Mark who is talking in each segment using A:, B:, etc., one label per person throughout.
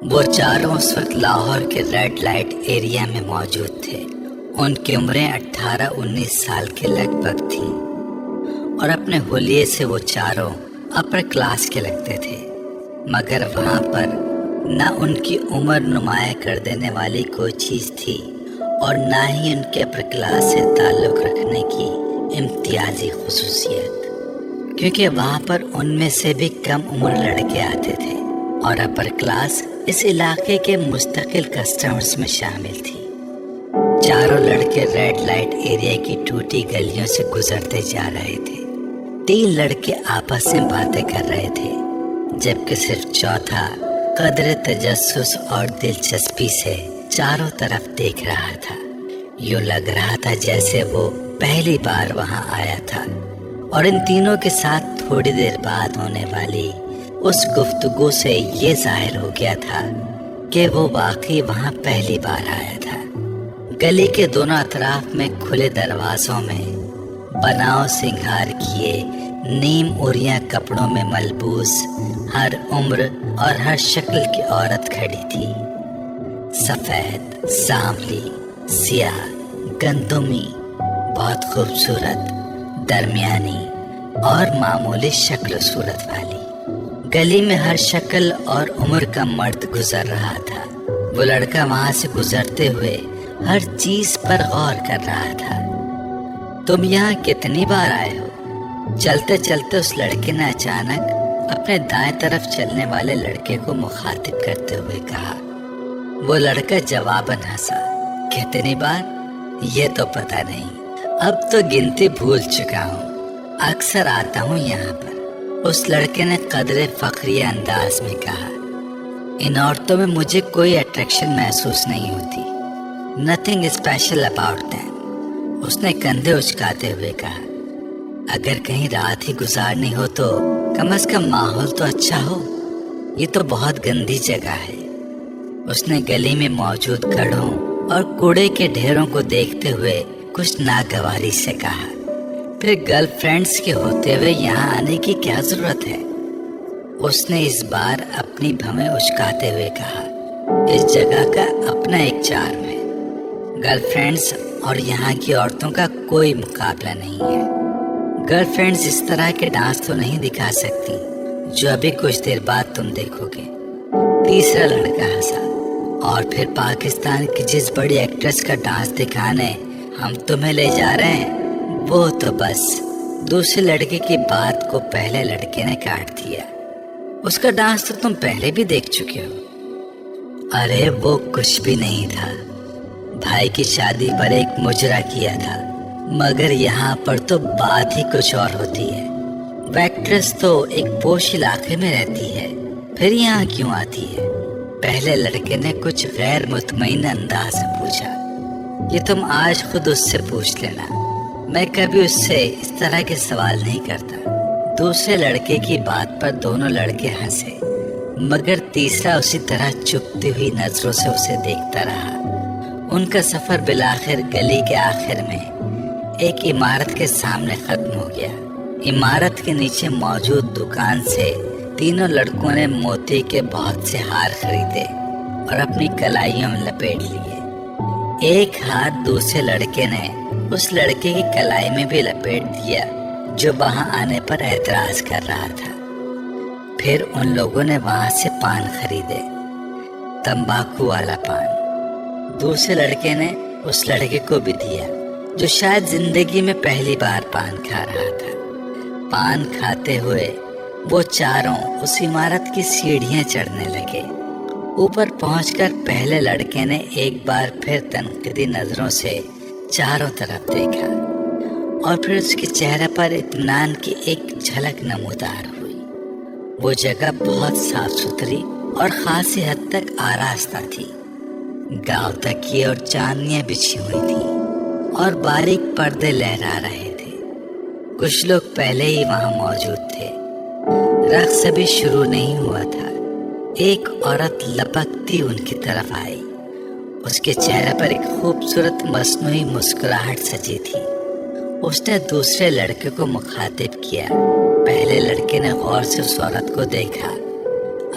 A: وہ چاروں اس وقت لاہور کے ریڈ لائٹ ایریا میں موجود تھے۔ ان کی عمریں 18-19 سال کے لگ بھگ تھیں اور اپنے حلیے سے وہ چاروں اپر کلاس کے لگتے تھے، مگر وہاں پر نہ ان کی عمر نمایاں کر دینے والی کوئی چیز تھی اور نہ ہی ان کے اپر کلاس سے تعلق رکھنے کی امتیازی خصوصیت، کیونکہ وہاں پر ان میں سے بھی کم عمر لڑکے آتے تھے اور اپر کلاس اس علاقے کے مستقل کسٹمرز میں شامل تھی۔ چاروں لڑکے ریڈ لائٹ ایریا کی ٹوٹی گلیوں سے گزرتے جا رہے تھے۔ 3 لڑکے آپس میں باتیں کر رہے تھے، جبکہ صرف چوتھا قدر تجسس اور دلچسپی سے چاروں طرف دیکھ رہا تھا۔ یوں لگ رہا تھا جیسے وہ پہلی بار وہاں آیا تھا اور ان تینوں کے ساتھ تھوڑی دیر بعد ہونے والی اس گفتگو سے یہ ظاہر ہو گیا تھا کہ وہ واقعی وہاں پہلی بار آیا تھا۔ گلی کے دونوں اطراف میں کھلے دروازوں میں بناؤ سنگھار کیے نیم اوریاں کپڑوں میں ملبوس ہر عمر اور ہر شکل کی عورت کھڑی تھی۔ سفید، سانولی، سیاہ، گندمی، بہت خوبصورت، درمیانی اور معمولی شکل و صورت والی۔ گلی میں ہر شکل اور عمر کا مرد گزر رہا تھا۔ وہ لڑکا وہاں سے گزرتے ہوئے ہر چیز پر غور کر رہا تھا۔ تم یہاں کتنی بار آئے ہو؟ چلتے چلتے اس لڑکے نے اچانک اپنے دائیں طرف چلنے والے لڑکے کو مخاطب کرتے ہوئے کہا۔ وہ لڑکا جواباً ہنسا۔ کتنی بار؟ یہ تو پتہ نہیں، اب تو گنتی بھول چکا ہوں، اکثر آتا ہوں یہاں پر، اس لڑکے نے قدر فخریہ انداز میں کہا۔ ان عورتوں میں مجھے کوئی اٹریکشن محسوس نہیں ہوتی، nothing special about them، اس نے کندھے اچکاتے ہوئے کہا۔ اگر کہیں رات ہی گزارنی ہو تو کم از کم ماحول تو اچھا ہو، یہ تو بہت گندی جگہ ہے۔ اس نے گلی میں موجود گڑھوں اور کوڑے کے ڈھیروں کو دیکھتے ہوئے کچھ ناگواری سے کہا۔ پھر گرل فرینڈز کے ہوتے ہوئے یہاں آنے کی کیا ضرورت ہے؟ اس نے اس بار اپنی بھویں اچکاتے ہوئے کہا۔ اس جگہ کا اپنا ایک چارم ہے، گرل فرینڈز اور یہاں کی عورتوں کا کوئی مقابلہ نہیں ہے۔ گرل فرینڈز اس طرح کے ڈانس تو نہیں دکھا سکتی جو ابھی کچھ دیر بعد تم دیکھو گے۔ تیسرا لڑکا ہنسا۔ اور پھر پاکستان کی جس بڑی ایکٹریس کا ڈانس دکھانے ہم تمہیں لے جا رہے ہیں، وہ تو بس۔ دوسرے لڑکے کی بات کو پہلے لڑکے نے کاٹ دیا۔ اس کا ڈانس تو تم پہلے بھی دیکھ چکے ہو۔ ارے وہ کچھ بھی نہیں تھا، بھائی کی شادی پر ایک مجرا کیا تھا، مگر یہاں پر تو بات ہی کچھ اور ہوتی ہے۔ ایکٹریس تو ایک پوش علاقے میں رہتی ہے، پھر یہاں کیوں آتی ہے؟ پہلے لڑکے نے کچھ غیر مطمئن انداز سے پوچھا۔ یہ تم آج خود اس سے پوچھ لینا، میں کبھی اس سے اس طرح کے سوال نہیں کرتا۔ دوسرے لڑکے کی بات پر دونوں لڑکے ہنسے، مگر تیسرا اسی طرح چپتی ہوئی نظروں سے اسے دیکھتا رہا۔ ان کا سفر بالآخر گلی کے آخر میں ایک عمارت کے سامنے ختم ہو گیا۔ عمارت کے نیچے موجود دکان سے تینوں لڑکوں نے موتی کے بہت سے ہار خریدے اور اپنی کلائیوں میں لپیٹ لیے۔ ایک ہاتھ دوسرے لڑکے نے اس لڑکے کی کلائی میں بھی لپیٹ دیا جو وہاں آنے پر اعتراض کر رہا تھا۔ پھر ان لوگوں نے وہاں سے پان خریدے، تمباکو والا پان۔ دوسرے لڑکے نے اس لڑکے کو بھی دیا جو شاید زندگی میں پہلی بار پان کھا رہا تھا۔ پان کھاتے ہوئے وہ چاروں اس عمارت کی سیڑھیاں چڑھنے لگے۔ اوپر پہنچ کر پہلے لڑکے نے ایک بار پھر تنقیدی نظروں سے چاروں طرف دیکھا اور پھر اس کے چہرے پر اطمینان کی ایک جھلک نمودار ہوئی۔ وہ جگہ بہت صاف ستھری اور خاصی حد تک آراستہ تھی۔ گاؤں تکیے اور چاندنیاں بچھی ہوئی تھیں اور باریک پردے لہرا رہے تھے۔ کچھ لوگ پہلے ہی وہاں موجود تھے۔ رقص ابھی شروع نہیں ہوا تھا۔ ایک عورت لپکتی ان کی طرف آئی، اس کے چہرے پر ایک خوبصورت مصنوعی مسکراہٹ سجی تھی۔ اس نے دوسرے لڑکے کو مخاطب کیا۔ پہلے لڑکے نے غور سے اس عورت کو دیکھا۔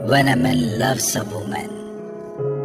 A: When a man loves a woman।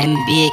A: MBA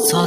A: 100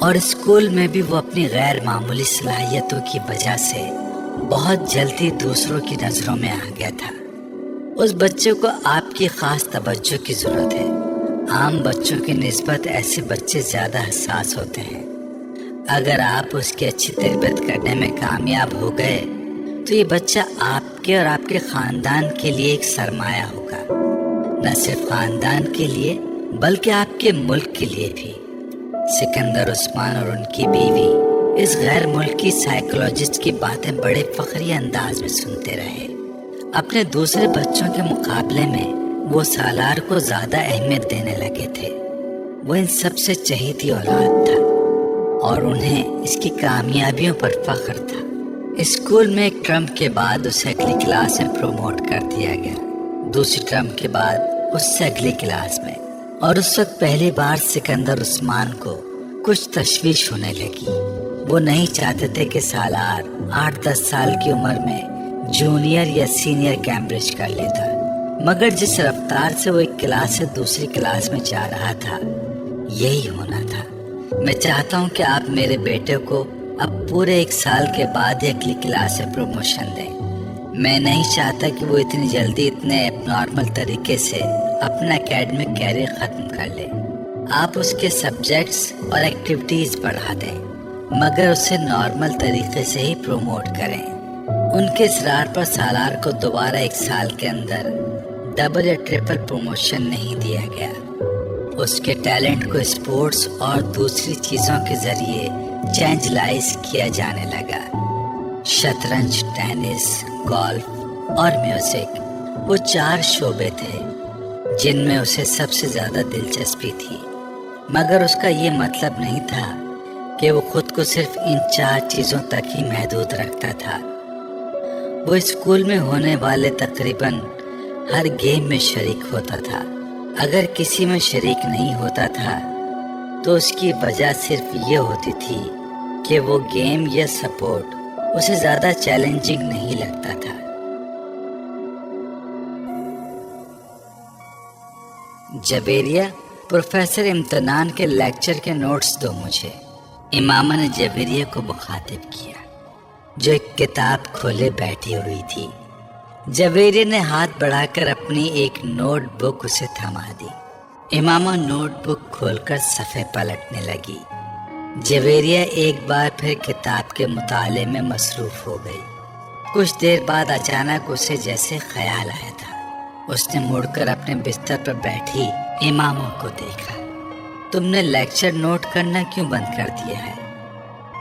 A: اور اسکول میں بھی وہ اپنی غیر معمولی صلاحیتوں کی وجہ سے بہت جلدی دوسروں کی نظروں میں آ گیا تھا۔ اس بچے کو آپ کی خاص توجہ کی ضرورت ہے۔ عام بچوں کی نسبت ایسے بچے زیادہ حساس ہوتے ہیں۔ اگر آپ اس کی اچھی تربیت کرنے میں کامیاب ہو گئے تو یہ بچہ آپ کے اور آپ کے خاندان کے لیے ایک سرمایہ ہوگا، نہ صرف خاندان کے لیے بلکہ آپ کے ملک کے لیے بھی۔ سکندر عثمان اور ان کی بیوی اس غیر ملکی سائیکولوجسٹ کی باتیں بڑے فخری انداز میں سنتے رہے۔ اپنے دوسرے بچوں کے مقابلے میں وہ سالار کو زیادہ اہمیت دینے لگے تھے۔ وہ ان سب سے چہیتی اولاد تھا اور انہیں اس کی کامیابیوں پر فخر تھا۔ اسکول میں ایک ٹرم کے بعد اسے اگلی کلاس میں پروموٹ کر دیا گیا، دوسری ٹرم کے بعد اس سے اگلی کلاس میں، اور اس وقت پہلی بار سکندر عثمان کو کچھ تشویش ہونے لگی۔ وہ نہیں چاہتے تھے کہ سالار 8-10 سال کی عمر میں جونیئر یا سینئر کیمبرج کر لیتا، مگر جس رفتار سے وہ ایک کلاس سے دوسری کلاس میں جا رہا تھا یہی ہونا تھا۔ میں چاہتا ہوں کہ آپ میرے بیٹے کو اب پورے 1 سال کے بعد ہی اگلی کلاس سے پروموشن دیں۔ میں نہیں چاہتا کہ وہ اتنی جلدی اتنے نارمل طریقے سے اپنا اکیڈمک کیریئر ختم کر لے۔ آپ اس کے سبجیکٹس اور ایکٹیویٹیز بڑھا دیں، مگر اسے نارمل طریقے سے ہی پروموٹ کریں۔ ان کے اصرار پر سالار کو دوبارہ 1 سال کے اندر ڈبل یا ٹرپل پروموشن نہیں دیا گیا۔ اس کے ٹیلنٹ کو اسپورٹس اور دوسری چیزوں کے ذریعے چینجلائز کیا جانے لگا۔ شطرنج، ٹینس، گولف اور میوزک، وہ 4 شعبے تھے جن میں اسے سب سے زیادہ دلچسپی تھی، مگر اس کا یہ مطلب نہیں تھا کہ وہ خود کو صرف ان 4 چیزوں تک ہی محدود رکھتا تھا۔ وہ اسکول میں ہونے والے تقریباً ہر گیم میں شریک ہوتا تھا۔ اگر کسی میں شریک نہیں ہوتا تھا تو اس کی وجہ صرف یہ ہوتی تھی کہ وہ گیم یا سپورٹ اسے زیادہ چیلنجنگ نہیں لگتا تھا۔ جویریہ، پروفیسر امتنان کے لیکچر کے نوٹس دو مجھے۔ امامہ نے جویریہ کو مخاطب کیا جو ایک کتاب کھولے بیٹھی ہوئی تھی۔ جویریہ نے ہاتھ بڑھا کر اپنی ایک نوٹ بک اسے تھما دی۔ امامہ نوٹ بک کھول کر صفحے پلٹنے لگی۔ جویریہ ایک بار پھر کتاب کے مطالعے میں مصروف ہو گئی۔ کچھ دیر بعد اچانک اسے جیسے خیال آیا تھا۔ اس نے مڑ کر اپنے بستر پر بیٹھی امامہ کو دیکھا۔ تم نے لیکچر نوٹ کرنا کیوں بند کر دیا ہے؟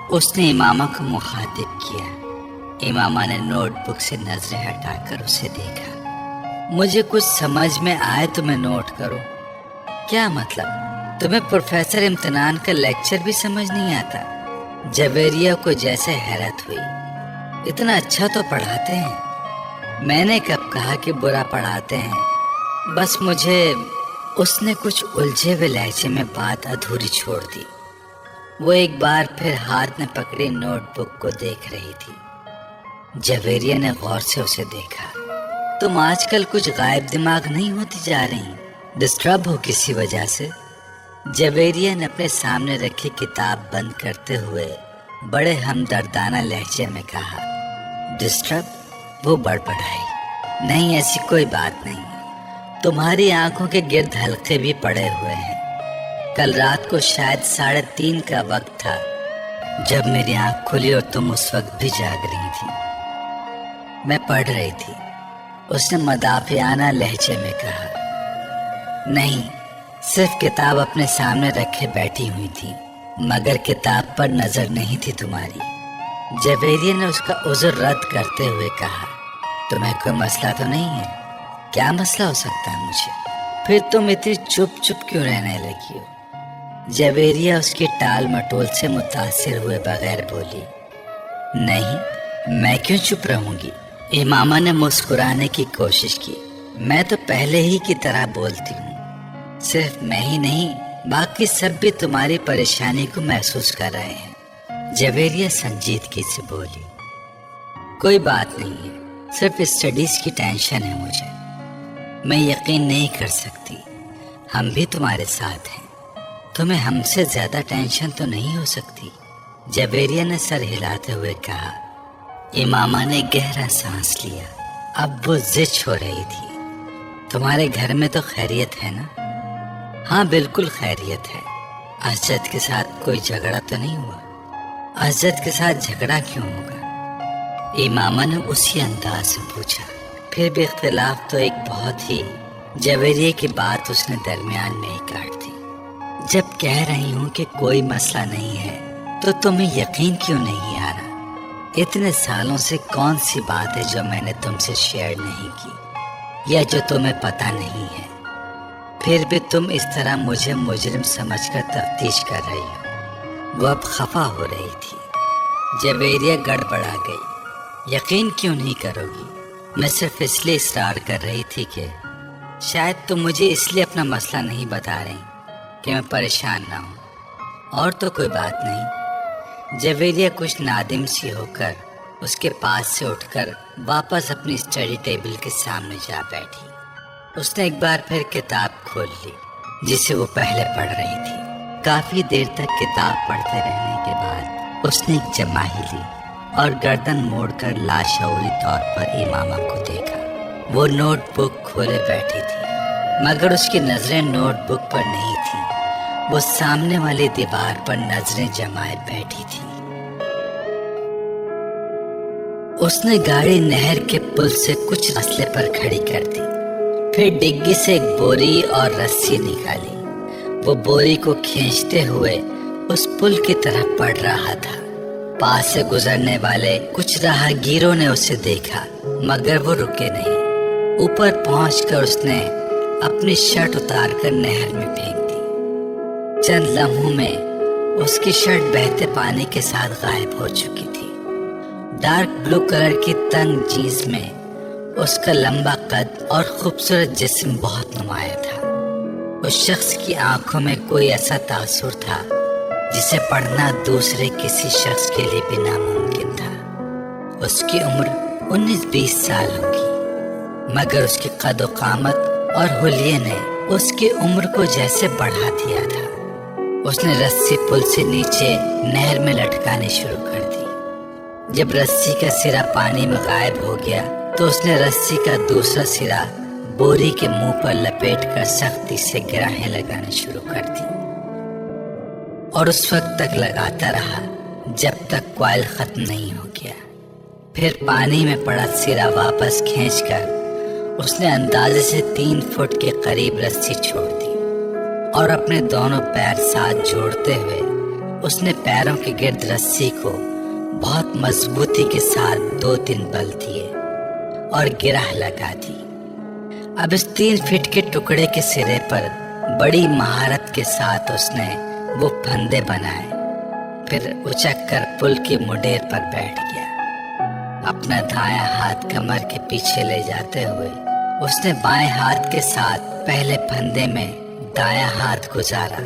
A: اس نے امامہ کو مخاطب کیا۔ امامہ نے نوٹ بک سے نظریں ہٹا کر اسے دیکھا۔ مجھے کچھ سمجھ میں آئے تو میں نوٹ کروں۔ کیا مطلب؟ تمہیں پروفیسر امتنان کا لیکچر بھی سمجھ نہیں آتا؟ جویریہ کو جیسے حیرت ہوئی۔ اتنا اچھا تو پڑھاتے ہیں۔ میں نے کب کہا کہ برا پڑھاتے ہیں؟ بس مجھے… اس نے کچھ الجھے ہوئے لہجے میں بات ادھوری چھوڑ دی۔ وہ ایک بار پھر ہاتھ میں پکڑی نوٹ بک کو دیکھ رہی تھی۔ جویریہ نے غور سے اسے دیکھا۔ تم آج کل کچھ غائب دماغ نہیں ہوتی جا رہی؟ ڈسٹرب ہو کسی وجہ سے؟ جویریہ نے اپنے سامنے رکھی کتاب بند کرتے ہوئے بڑے ہمدردانہ لہجے میں کہا۔ ڈسٹرب؟ وہ بڑبڑائی۔ نہیں، ایسی کوئی بات نہیں۔ تمہاری آنکھوں کے گرد حلقے بھی پڑے ہوئے ہیں۔ کل رات کو شاید 3:30 کا وقت تھا جب میری آنکھ کھلی اور تم اس وقت بھی جاگ رہی تھی۔ میں پڑھ رہی تھی، اس نے مدافعانہ لہجے میں کہا۔ نہیں، صرف کتاب اپنے سامنے رکھے بیٹھی ہوئی تھی، مگر کتاب پر نظر نہیں تھی تمہاری۔ جویریہ نے اس کا عذر رد کرتے ہوئے کہا۔ تمہیں کوئی مسئلہ تو نہیں ہے؟ کیا مسئلہ ہو سکتا ہے مجھے؟ پھر تم اتنی چپ چپ کیوں رہنے لگی ہو؟ جویریہ اس کی ٹال مٹول سے متاثر ہوئے بغیر بولی۔ نہیں، میں کیوں چپ رہوں گی؟ امامہ نے مسکرانے کی کوشش کی۔ میں تو پہلے ہی کی طرح بولتی ہوں۔ صرف میں ہی نہیں، باقی سب بھی تمہاری پریشانی کو محسوس کر رہے ہیں۔ جویریہ سنجیدگی سے بولی۔ کوئی بات نہیں ہے، صرف اسٹڈیز کی ٹینشن ہے مجھے۔ میں یقین نہیں کر سکتی، ہم بھی تمہارے ساتھ ہیں، تمہیں ہم سے زیادہ ٹینشن تو نہیں ہو سکتی۔ جویریہ نے سر ہلاتے ہوئے کہا۔ امامہ نے گہرا سانس لیا۔ اب وہ زچ ہو رہی تھی۔ تمہارے گھر میں تو خیریت ہے نا؟ ہاں بالکل خیریت ہے۔ اسجد کے ساتھ کوئی جھگڑا تو نہیں ہوا؟ اسجد کے ساتھ جھگڑا کیوں ہوگا؟ امامہ نے اسی انداز سے پوچھا۔ پھر بھی اختلاف تو ایک بہت ہی۔ جویریہ کی بات اس نے درمیان میں ہی کاٹ دی۔ جب کہہ رہی ہوں کہ کوئی مسئلہ نہیں ہے تو تمہیں یقین کیوں نہیں آ رہا؟ اتنے سالوں سے کون سی بات ہے جو میں نے تم سے شیئر نہیں کی یا جو تمہیں پتہ نہیں ہے؟ پھر بھی تم اس طرح مجھے مجرم سمجھ کر تفتیش کر رہی ہو۔ وہ اب خفا ہو رہی تھی۔ جویریہ گڑبڑا گئی۔ یقین کیوں نہیں کرو گی؟ میں صرف اس لیے اصرار کر رہی تھی کہ شاید تم مجھے اس لیے اپنا مسئلہ نہیں بتا رہی کہ میں پریشان نہ ہوں، اور تو کوئی بات نہیں۔ جویریہ کچھ نادم سی ہو کر اس کے پاس سے اٹھ کر واپس اپنی اسٹڈی ٹیبل کے سامنے جا بیٹھی۔ اس نے ایک بار پھر کتاب کھول لی جسے وہ پہلے پڑھ رہی تھی۔ کافی دیر تک کتاب پڑھتے رہنے کے بعد اس نے ایک جماہی لی اور گردن موڑ کر لاشعوری طور پر امامہ کو دیکھا۔ وہ نوٹ بک کھولے بیٹھی تھی، مگر اس کی نظریں نوٹ بک پر نہیں تھیں۔ وہ سامنے والی دیوار پر نظریں جمائے بیٹھی تھی۔ اس نے گاڑی نہر کے پل سے کچھ فاصلے پر کھڑی کر دی، پھر ڈگی سے ایک بوری اور رسی نکالی۔ وہ بوری کو کھینچتے ہوئے اس پل کی طرف بڑھ رہا تھا۔ پاس سے گزرنے والے کچھ راہگیروں نے اسے دیکھا، مگر وہ رکے نہیں۔ اوپر پہنچ کر اس نے اپنی شرٹ اتار کر نہر میں پھینک دی۔ چند لمحوں میں اس کی شرٹ بہتے پانی کے ساتھ غائب ہو چکی تھی۔ ڈارک بلو کلر کی تنگ جینس میں اس کا لمبا قد اور خوبصورت جسم بہت نمایاں تھا۔ اس شخص کی آنکھوں میں کوئی ایسا تاثر تھا جسے پڑھنا دوسرے کسی شخص کے لیے بھی ناممکن تھا۔ اس کی عمر 19-20 سال ہوگی، مگر اس کی قد و قامت اور حلیے نے اس کی عمر کو جیسے بڑھا دیا تھا۔ اس نے رسی پل سے نیچے نہر میں لٹکانی شروع کر دی۔ جب رسی کا سرا پانی میں غائب ہو گیا تو اس نے رسی کا دوسرا سرا بوری کے منہ پر لپیٹ کر سختی سے گراہیں لگانی شروع کر دی، اور اس وقت تک لگاتا رہا جب تک کوائل ختم نہیں ہو گیا۔ پھر پانی میں پڑا سرا واپس کھینچ کر اس نے اندازے سے 3 فٹ کے قریب رسی چھوڑ دی، اور اپنے دونوں پیر ساتھ جوڑتے ہوئے اس نے پیروں کے گرد رسی کو بہت مضبوطی کے ساتھ 2-3 بل دیے اور گرہ لگا دی۔ اب اس 3 فٹ کے ٹکڑے کے سرے پر بڑی مہارت کے ساتھ اس نے وہ پھندے بنائے، پھر اچک کر پل کی مڈیر پر بیٹھ گیا۔ اپنا دایاں ہاتھ کمر کے پیچھے لے جاتے ہوئے اس نے بائیں ہاتھ کے ساتھ پہلے پھندے میں دایاں ہاتھ گزارا،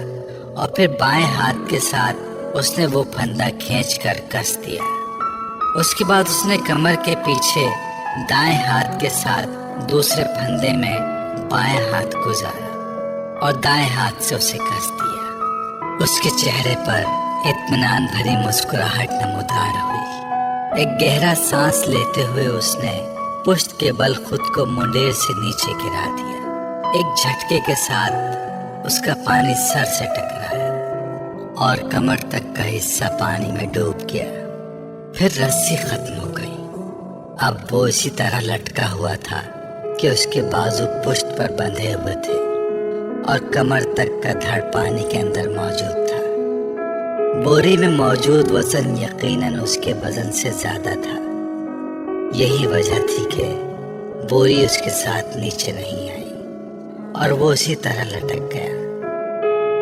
A: اور پھر بائیں ہاتھ کے ساتھ اس نے وہ پھندا کھینچ کر کس دیا۔ اس کے بعد اس نے کمر کے پیچھے دائیں ہاتھ کے ساتھ دوسرے پھندے میں بائیں ہاتھ گزارا اور دائیں ہاتھ سے اسے کس دیا۔ اس کے چہرے پر اطمینان بھری مسکراہٹ نمودار ہوئی۔ ایک گہرا سانس لیتے ہوئے اس نے پشت کے بل خود کو منڈیر سے نیچے گرا دیا۔ ایک جھٹکے کے ساتھ اس کا پانی سر سے ٹکرایا اور کمر تک کا حصہ پانی میں ڈوب گیا۔ پھر رسی ختم ہو گئی۔ اب وہ اسی طرح لٹکا ہوا تھا کہ اس کے بازو پشت پر بندھے ہوئے تھے اور کمر تک کا دھڑ پانی کے اندر موجود تھا۔ بوری میں موجود وزن یقیناً اس کے وزن سے زیادہ تھا۔ یہی وجہ تھی کہ بوری اس کے ساتھ نیچے نہیں آئی اور وہ اسی طرح لٹک گیا۔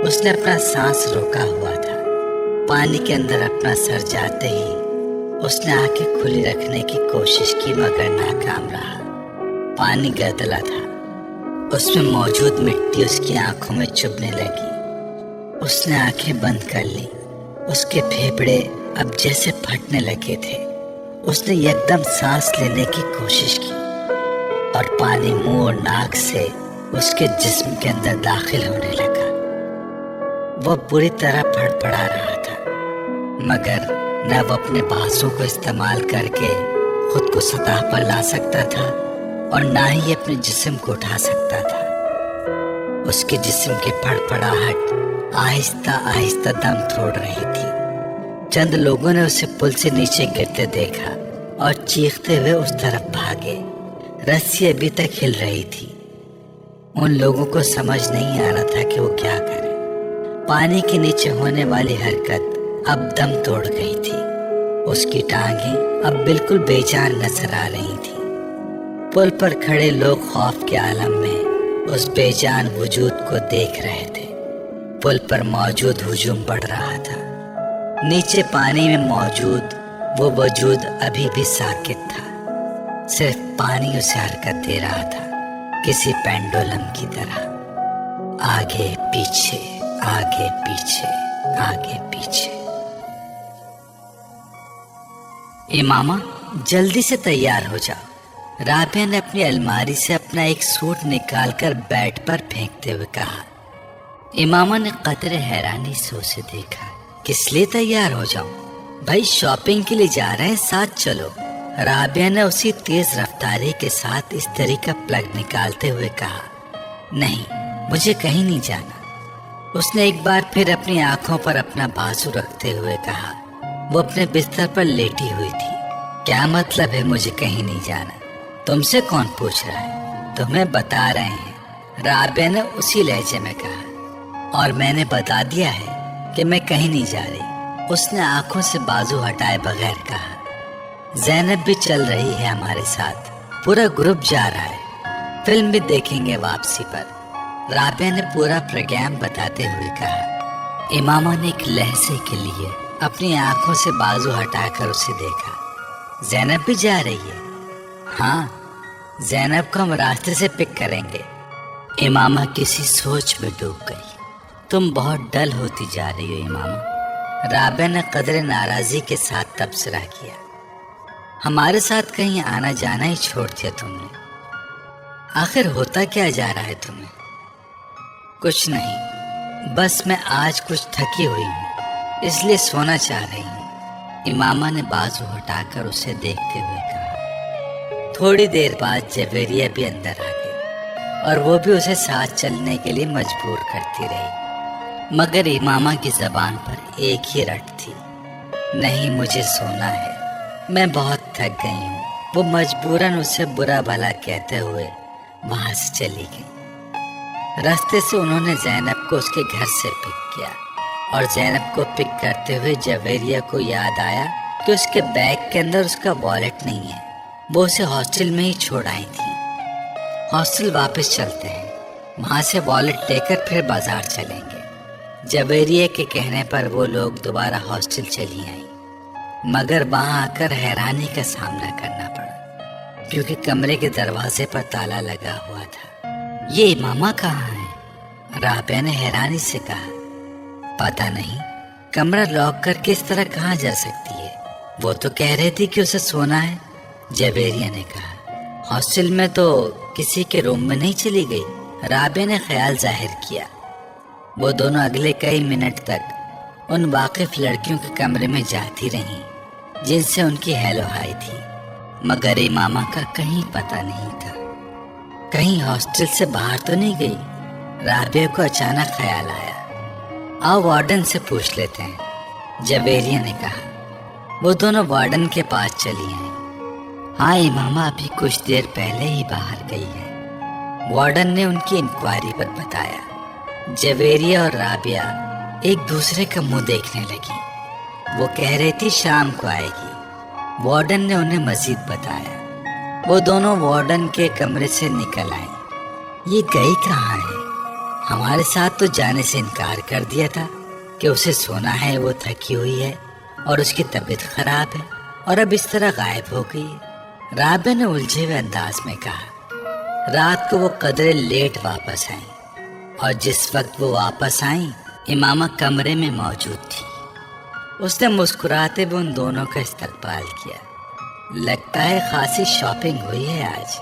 A: اس نے اپنا سانس روکا ہوا تھا۔ پانی کے اندر اپنا سر جاتے ہی اس نے آنکھیں کھلی رکھنے کی کوشش کی، مگر ناکام رہا۔ پانی گدلا تھا، اس میں موجود مٹی اس کی آنکھوں میں چبھنے لگی۔ اس نے آنکھیں بند کر لی۔ اس کے پھیپھڑے اب جیسے پھٹنے لگے تھے۔ اس نے یکدم سانس لینے کی کوشش کی اور پانی منہ اور ناک سے اس کے جسم کے اندر داخل ہونے لگا۔ وہ بری طرح پڑپڑا رہا تھا، مگر نہ وہ اپنے بازو کو استعمال کر کے خود کو سطح پر لا سکتا تھا اور نہ ہی اپنے جسم کو اٹھا سکتا تھا۔ اس کے جسم کی پڑپڑاہٹ آہستہ آہستہ دم توڑ رہی تھی۔ چند لوگوں نے اسے پل سے نیچے گرتے دیکھا اور چیختے ہوئے اس طرف بھاگے۔ رسی ابھی تک ہل رہی تھی۔ ان لوگوں کو سمجھ نہیں آ رہا تھا کہ وہ کیا کریں۔ پانی کے نیچے ہونے والی حرکت اب دم توڑ گئی تھی۔ اس کی ٹانگیں اب بالکل بے جان نظر آ رہی تھی۔ پل پر کھڑے لوگ خوف کے عالم میں اس بے جان وجود کو دیکھ رہے تھے۔ پل پر موجود ہجوم بڑھ رہا تھا۔ نیچے پانی میں موجود وہ وجود ابھی بھی ساکت تھا، صرف پانی اسے حرکت دے رہا تھا، کسی پینڈولم کی طرح، آگے پیچھے آگے پیچھے آگے پیچھے۔ امامہ جلدی سے تیار ہو جاؤ، رابعہ نے اپنی الماری سے اپنا ایک سوٹ نکال کر بیڈ پر پھینکتے ہوئے کہا۔ امامہ نے قدرے حیرانی سے اسے دیکھا۔ کس لیے تیار ہو جاؤں؟ بھائی شاپنگ کے لیے جا رہے ہیں، ساتھ چلو۔ رابعہ نے اسی تیز رفتاری کے ساتھ استری کا پلگ نکالتے ہوئے کہا۔ نہیں، مجھے کہیں نہیں جانا۔ اس نے ایک بار پھر اپنی آنکھوں پر اپنا بازو رکھتے ہوئے کہا۔ وہ اپنے بستر پر لیٹی ہوئی تھی۔ کیا مطلب ہے مجھے کہیں نہیں جانا؟ تم سے کون پوچھ رہا ہے؟ تمہیں بتا رہے ہیں، رابعہ نے اسی لہجے میں کہا۔ اور میں نے بتا دیا ہے کہ میں کہیں نہیں جا رہی، اس نے آنکھوں سے بازو ہٹائے بغیر کہا۔ زینب بھی چل رہی ہے ہمارے ساتھ، پورا گروپ جا رہا ہے، فلم بھی دیکھیں گے واپسی پر، رابعہ نے پورا پروگرام بتاتے ہوئے کہا۔ امامہ نے ایک لہجے کے لیے اپنی آنکھوں سے بازو ہٹا کر اسے دیکھا۔ زینب بھی جا رہی ہے؟ ہاں، زینب کو ہم راستے سے پک کریں گے۔ امامہ کسی سوچ میں ڈوب گئی۔ تم بہت ڈل ہوتی جا رہی ہو امامہ، رابعہ نے قدر ناراضی کے ساتھ تبصرہ کیا۔ ہمارے ساتھ کہیں آنا جانا ہی چھوڑ دیا تم نے۔ آخر ہوتا کیا جا رہا ہے تمہیں؟ کچھ نہیں، بس میں آج کچھ تھکی ہوئی ہوں، اس لیے سونا چاہ رہی ہوں، امامہ نے بازو ہٹا کر اسے دیکھتے ہوئے کہا۔ تھوڑی دیر بعد جویریہ بھی اندر آ گئی اور وہ بھی اسے ساتھ چلنے کے لیے مجبور کرتی رہی، مگر امامہ کی زبان پر ایک ہی رٹ تھی، نہیں مجھے سونا ہے، میں بہت تھک گئی ہوں۔ وہ مجبوراً اسے برا بھلا کہتے ہوئے وہاں سے چلی گئی۔ راستے سے انہوں نے زینب کو اس کے گھر سے پک کیا اور زینب کو پک کرتے ہوئے جویریہ کو یاد آیا کہ اس کے بیگ کے اندر اس کا والیٹ نہیں ہے، وہ اسے ہاسٹل میں ہی چھوڑ آئی تھی۔ ہاسٹل واپس چلتے ہیں، وہاں سے والیٹ لے کر پھر بازار چلیں گے۔ جویریہ کے کہنے پر وہ لوگ دوبارہ ہاسٹل چلی آئیں، مگر وہاں آ کر حیرانی کا سامنا کرنا پڑا، کیونکہ کمرے کے دروازے پر تالا لگا ہوا تھا۔ یہ امامہ کہاں ہے؟ رابعہ نے حیرانی سے کہا۔ پتہ نہیں، کمرہ لاک کر کے اس طرح کہاں جا سکتی ہے؟ وہ تو کہہ رہی تھی کہ اسے سونا ہے، جویریہ نے کہا۔ ہاسٹل میں تو کسی کے روم میں نہیں چلی گئی، رابعہ نے خیال ظاہر کیا۔ وہ دونوں اگلے کئی منٹ تک ان واقف لڑکیوں کے کمرے میں جاتی رہیں جن سے ان کی ہیلو ہائی تھی، مگر امامہ کا کہیں پتہ نہیں تھا۔ کہیں ہاسٹل سے باہر تو نہیں گئی؟ رابعہ کو اچانک خیال آیا۔ آؤ وارڈن سے پوچھ لیتے ہیں، جویریہ نے کہا۔ وہ دونوں وارڈن کے پاس چلی آئیں۔ ہاں امامہ ابھی کچھ دیر پہلے ہی باہر گئی ہے، وارڈن نے ان کی انکوائری پر بتایا۔ جویریہ اور رابعہ ایک دوسرے کا منہ دیکھنے لگی۔ وہ کہہ رہی تھی شام کو آئے گی، وارڈن نے انہیں مزید بتایا۔ وہ دونوں وارڈن کے کمرے سے نکل آئیں۔ یہ گئی کہاں ہے؟ ہمارے ساتھ تو جانے سے انکار کر دیا تھا کہ اسے سونا ہے، وہ تھکی ہوئی ہے اور اس کی طبیعت خراب ہے، اور اب اس طرح غائب ہو گئی ہے، رابعہ نے الجھے ہوئے انداز میں کہا۔ رات کو وہ قدرے لیٹ واپس آئیں، اور جس وقت وہ واپس آئیں امامہ کمرے میں موجود تھی۔ اس نے مسکراتے ہوئے ان دونوں کا استقبال کیا۔ لگتا ہے خاصی شاپنگ ہوئی ہے آج۔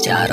A: 4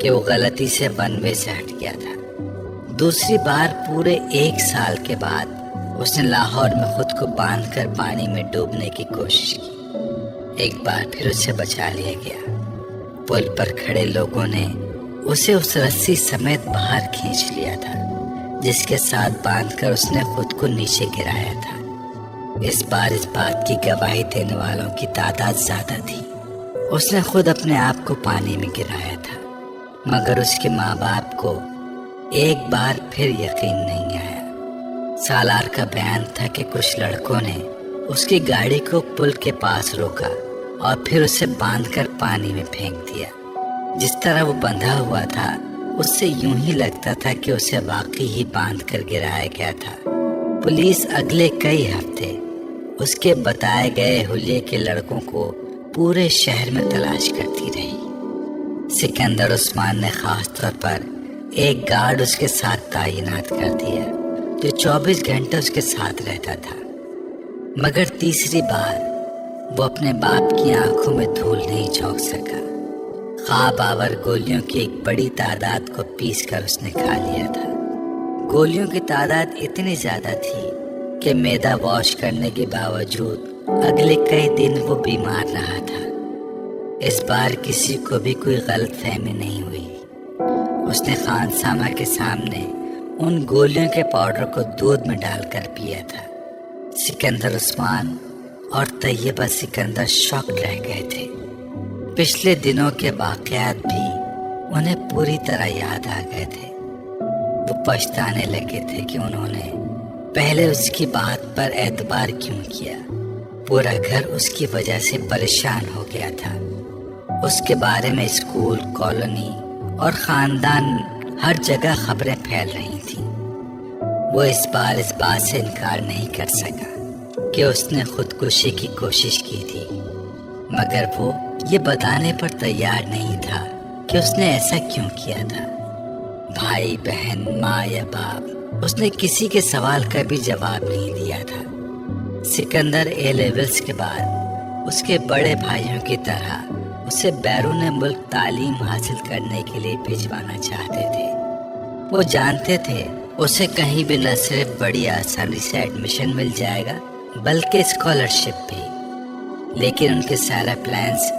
A: کہ وہ غلطی سے ون وے سے ہٹ گیا تھا۔ دوسری بار پورے 1 سال کے بعد اس نے لاہور میں خود کو باندھ کر پانی میں ڈوبنے کی کوشش کی۔ ایک بار پھر اسے بچا لیا گیا۔ پل پر کھڑے لوگوں نے اسے اس رسی سمیت باہر کھینچ لیا تھا جس کے ساتھ باندھ کر اس نے خود کو نیچے گرایا تھا۔ اس بار اس بات کی گواہی دینے والوں کی تعداد زیادہ تھی۔ اس نے خود اپنے آپ کو پانی میں گرایا تھا، مگر اس کے ماں باپ کو ایک بار پھر یقین نہیں آیا۔ سالار کا بیان تھا کہ کچھ لڑکوں نے اس کی گاڑی کو پل کے پاس روکا اور پھر اسے باندھ کر پانی میں پھینک دیا۔ جس طرح وہ بندھا ہوا تھا اس سے یوں ہی لگتا تھا کہ اسے واقعی ہی باندھ کر گرایا گیا تھا۔ پولیس اگلے کئی ہفتے اس کے بتائے گئے حلیے کے لڑکوں کو پورے شہر میں تلاش کرتی رہی۔ سکندر عثمان نے خاص طور پر ایک گارڈ اس کے ساتھ تعینات کر دیا جو 24 گھنٹے اس کے ساتھ رہتا تھا، مگر تیسری بار وہ اپنے باپ کی آنکھوں میں دھول نہیں جھونک سکا۔ خواب آور گولیوں کی ایک بڑی تعداد کو پیس کر اس نے کھا لیا تھا۔ گولیوں کی تعداد اتنی زیادہ تھی کہ معدہ واش کرنے کے باوجود اگلے کئی دن وہ بیمار رہا تھا۔ اس بار کسی کو بھی کوئی غلط فہمی نہیں ہوئی۔ اس نے خان سامہ کے سامنے ان گولیوں کے پاؤڈر کو دودھ میں ڈال کر پیا تھا۔ سکندر عثمان اور طیبہ سکندر شاکڈ رہ گئے تھے۔ پچھلے دنوں کے واقعات بھی انہیں پوری طرح یاد آ گئے تھے۔ وہ پچھتانے لگے تھے کہ انہوں نے پہلے اس کی بات پر اعتبار کیوں کیا۔ پورا گھر اس کی وجہ سے پریشان ہو گیا تھا۔ اس کے بارے میں اسکول، کالونی اور خاندان ہر جگہ خبریں پھیل رہی تھیں۔ وہ اس بار اس بات سے انکار نہیں کر سکا کہ اس نے خودکشی کی کوشش کی تھی، مگر وہ یہ بتانے پر تیار نہیں تھا کہ اس نے ایسا کیوں کیا تھا۔ بھائی، بہن، ماں یا باپ، اس نے کسی کے سوال کا بھی جواب نہیں دیا تھا۔ سکندر اے لیولز کے بعد اس کے بڑے بھائیوں کی طرح اسے بیرون ملک تعلیم حاصل کرنے کے لیے بھیجوانا چاہتے تھے۔ وہ جانتے تھے اسے کہیں بھی نہ صرف بڑی آسانی سے ایڈمیشن مل جائے گا بلکہ اسکالرشپ بھی، لیکن ان کے سارا پلانس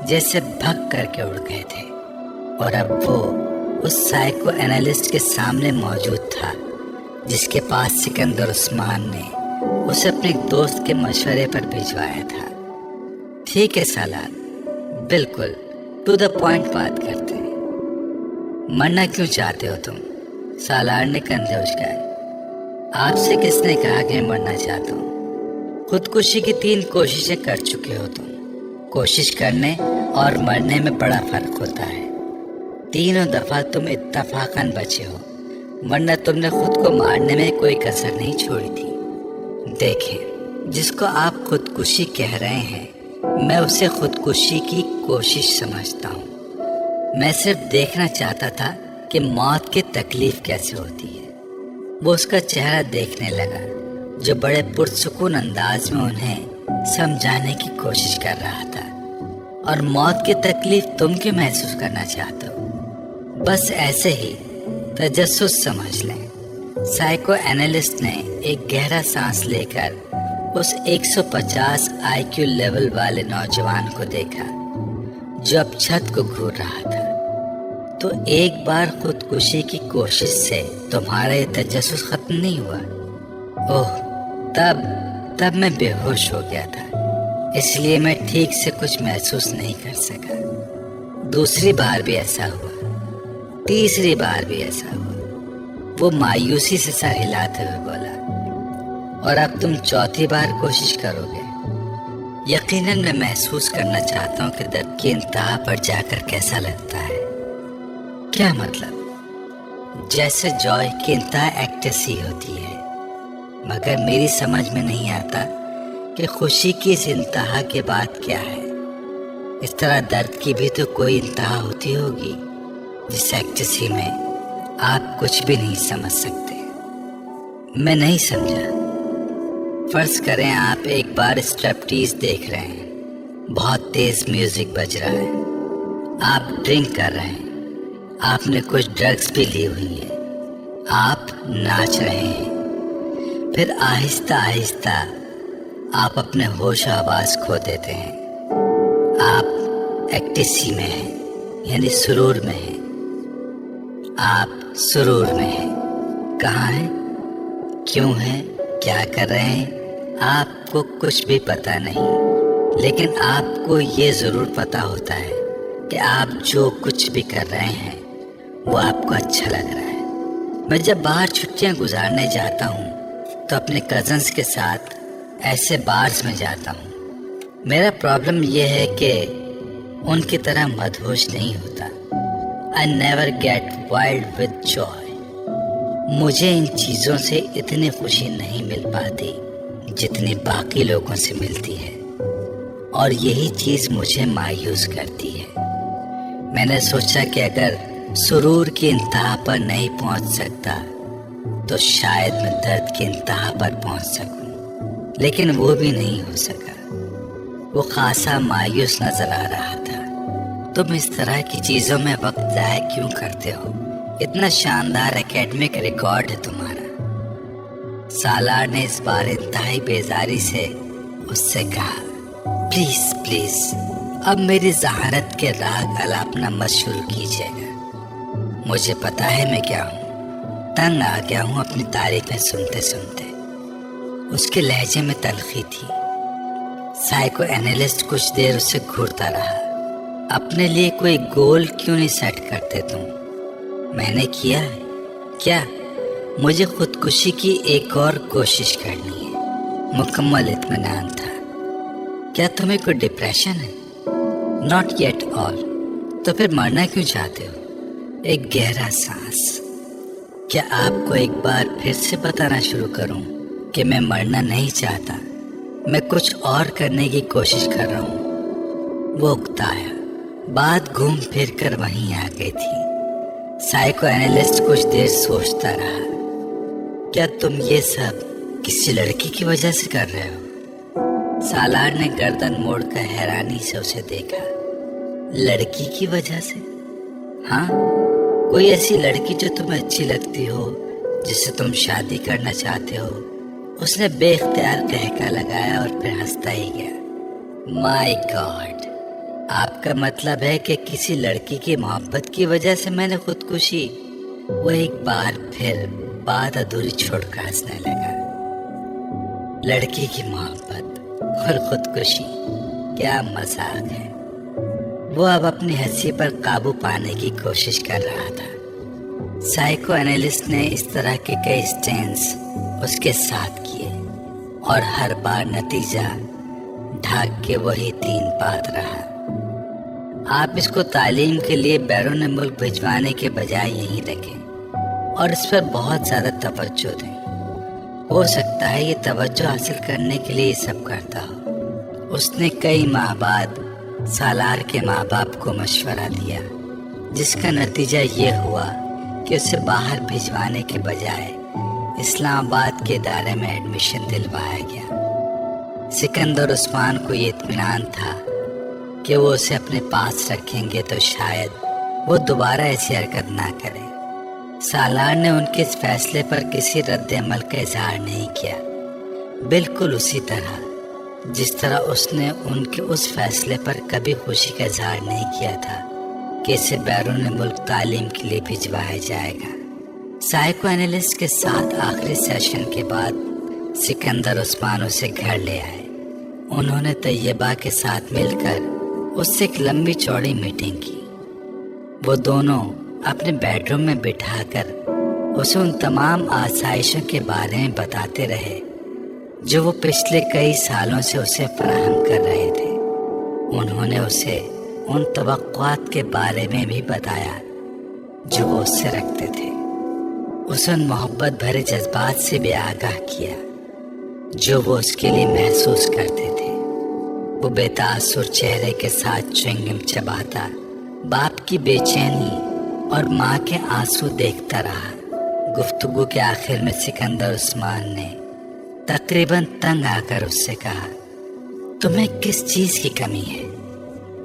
A: جیسے بھگ کر کے اڑ گئے تھے، اور اب وہ اس سائیکو اینالسٹ کے سامنے موجود تھا جس کے پاس سکندر عثمان نے اسے اپنے دوست کے مشورے پر بھیجوایا تھا۔ ٹھیک ہے سالار، بالکل ٹو دا پوائنٹ بات کرتے ہیں۔ مرنا کیوں چاہتے ہو تم؟ سالار نے کندھے اچکائے۔ آپ سے کس نے کہا کہ میں مرنا چاہتا ہوں؟ خودکشی کی 3 کوششیں کر چکے ہو تم۔ کوشش کرنے اور مرنے میں بڑا فرق ہوتا ہے۔ تینوں دفعہ تم اتفاقاً بچے ہو، ورنہ تم نے خود کو مارنے میں کوئی کسر نہیں چھوڑی تھی۔ دیکھیں، جس کو آپ خودکشی کہہ رہے ہیں میں اسے خودکشی کی کوشش سمجھتا ہوں۔ میں صرف دیکھنا چاہتا تھا کہ موت کی تکلیف کیسے ہوتی ہے۔ وہ اس کا چہرہ دیکھنے لگا جو بڑے پرسکون انداز میں انہیں سمجھانے کی کوشش کر رہا تھا۔ اور موت کی تکلیف تم کیوں محسوس کرنا چاہتے ہو؟ بس ایسے ہی، تجسس سمجھ لیں۔ سائیکو اینالسٹ نے ایک گہرا سانس لے کر اس 150 IQ لیول والے نوجوان کو دیکھا جو اب چھت کو گھور رہا تھا۔ تو ایک بار خودکشی کی کوشش سے تمہارا یہ تجسس ختم نہیں ہوا؟ اوہ، تب میں بے ہوش ہو گیا تھا، اس لیے میں ٹھیک سے کچھ محسوس نہیں کر سکا۔ دوسری بار بھی ایسا ہوا، تیسری بار بھی ایسا ہوا۔ وہ مایوسی سے سر ہلاتے ہوئے بولا، اور اب تم چوتھی بار کوشش کرو گے؟ یقیناً میں محسوس کرنا چاہتا ہوں کہ درد کی انتہا پر جا کر کیسا لگتا ہے۔ کیا مطلب؟ جیسے جوائے کی انتہا ایکٹیسی ہوتی ہے، مگر میری سمجھ میں نہیں آتا کہ خوشی کی اس انتہا کے بعد کیا ہے۔ اس طرح درد کی بھی تو کوئی انتہا ہوتی ہوگی جس ایکٹیسی میں آپ کچھ بھی نہیں سمجھ سکتے۔ میں نہیں سمجھا۔ فرض کریں آپ ایک بار اسٹرپٹیز دیکھ رہے ہیں، بہت تیز میوزک بج رہا ہے، آپ ڈرنک کر رہے ہیں، آپ نے کچھ ڈرگز بھی لی ہوئی ہیں، آپ ناچ رہے ہیں، پھر آہستہ آہستہ آپ اپنے ہوش و آواز کھو دیتے ہیں۔ آپ ایکٹیسی میں ہیں، یعنی سرور میں ہیں۔ آپ سرور میں ہیں، کہاں ہیں، کیوں ہیں، کیا کر رہے ہیں، آپ کو کچھ بھی پتہ نہیں، لیکن آپ کو یہ ضرور پتہ ہوتا ہے کہ آپ جو کچھ بھی کر رہے ہیں وہ آپ کو اچھا لگ رہا ہے۔ میں جب باہر چھٹیاں گزارنے جاتا ہوں تو اپنے کزنز کے ساتھ ایسے بارز میں جاتا ہوں۔ میرا پرابلم یہ ہے کہ ان کی طرح مدہوش نہیں ہوتا۔ I never get wild with joy۔ مجھے ان چیزوں سے اتنی خوشی نہیں مل پاتی جتنی باقی لوگوں سے ملتی ہے، اور یہی چیز مجھے مایوس کرتی ہے۔ میں نے سوچا کہ اگر سرور کی انتہا پر نہیں پہنچ سکتا تو شاید میں درد کی انتہا پر پہنچ سکوں، لیکن وہ بھی نہیں ہو سکا۔ وہ خاصا مایوس نظر آ رہا تھا۔ تم اس طرح کی چیزوں میں وقت ضائع کیوں کرتے ہو؟ اتنا شاندار اکیڈمک ریکارڈ ہے تمہارا۔ سالار نے اس بار انتہائی بیزاری سے اس سے کہا، پلیز پلیز اب میری ذہانت کے راگ الاپنا مت شروع کیجیے گا۔ مجھے پتا ہے میں کیا ہوں، تنگ آ گیا ہوں اپنی تعریفیں سنتے سنتے۔ اس کے لہجے میں تلخی تھی۔ سائیکو اینالسٹ کچھ دیر اسے گھورتا رہا۔ اپنے لیے کوئی گول کیوں نہیں سیٹ کرتے تم؟ میں نے کیا ہے کیا؟ مجھے خودکشی کی ایک اور کوشش کرنی ہے۔ مکمل اطمینان تھا۔ کیا تمہیں کوئی ڈپریشن ہے؟ ناٹ یٹ آل۔ تو پھر مرنا کیوں چاہتے ہو؟ ایک گہرا سانس۔ کیا آپ کو ایک بار پھر سے بتانا شروع کروں کہ میں مرنا نہیں چاہتا، میں کچھ اور کرنے کی کوشش کر رہا ہوں؟ وہ اکتایا۔ بات گھوم پھر کر وہیں آ گئی تھی۔ سائیکو اینالسٹ کچھ دیر سوچتا رہا۔ کیا تم یہ سب کسی لڑکی کی وجہ سے کر رہے ہو؟ سالار نے گردن موڑ کر حیرانی سے اسے دیکھا۔ لڑکی کی وجہ سے؟ ہاں، کوئی ایسی لڑکی جو تمہیں اچھی لگتی ہو، جس سے تم شادی کرنا چاہتے ہو؟ اس نے بے اختیار قہقہ لگایا اور پھر ہنستا ہی گیا۔ مائی گاڈ، آپ کا مطلب ہے کہ کسی لڑکی کی محبت کی وجہ سے میں نے خودکشی؟ وہ ایک بار پھر بات ادھوری چھوڑ کر ہنسنے لگا۔ لڑکی کی محبت اور خودکشی، کیا مذاق ہے۔ وہ اب اپنی ہنسی پر قابو پانے کی کوشش کر رہا تھا۔ سائیکو اینالسٹ نے اس طرح کے کئی سٹینس اس کے ساتھ کیے، اور ہر بار نتیجہ ڈھاک کے وہی 3 بات رہا۔ آپ اس کو تعلیم کے لیے بیرون ملک بھجوانے کے بجائے یہیں رکھیں اور اس پر بہت زیادہ توجہ دیں۔ ہو سکتا ہے یہ توجہ حاصل کرنے کے لیے یہ سب کرتا ہو۔ اس نے کئی ماہ بعد سالار کے ماں باپ کو مشورہ دیا، جس کا نتیجہ یہ ہوا کہ اسے باہر بھجوانے کے بجائے اسلام آباد کے ادارے میں ایڈمیشن دلوایا گیا۔ سکندر عثمان کو یہ اطمینان تھا کہ وہ اسے اپنے پاس رکھیں گے تو شاید وہ دوبارہ ایسی حرکت نہ کرے۔ سالار نے ان کے اس فیصلے پر کسی رد عمل کا اظہار نہیں کیا، بالکل اسی طرح جس طرح اس نے ان کے اس فیصلے پر کبھی خوشی کا اظہار نہیں کیا تھا کہ اسے بیرون ملک تعلیم کے لیے بھجوایا جائے گا۔ سائیکو اینالسٹ کے ساتھ آخری سیشن کے بعد سکندر عثمان اسے گھر لے آئے۔ انہوں نے طیبہ کے ساتھ مل کر اس سے ایک لمبی چوڑی میٹنگ کی۔ وہ دونوں اپنے بیڈ روم میں بٹھا کر اسے ان تمام آسائشوں کے بارے میں بتاتے رہے جو وہ پچھلے کئی سالوں سے اسے فراہم کر رہے تھے۔ انہوں نے اسے ان توقعات کے بارے میں بھی بتایا جو وہ اس سے رکھتے تھے۔ اسے ان محبت بھرے جذبات سے بھی آگاہ کیا جو وہ اس کے لیے محسوس کرتے تھے۔ وہ بے تاثر چہرے کے ساتھ چوئنگم چباتا باپ کی بے چینی اور ماں کے آنسو دیکھتا رہا۔ گفتگو کے آخر میں سکندر عثمان نے تقریباً تنگ آ کر اس سے کہا، تمہیں کس چیز کی کمی ہے؟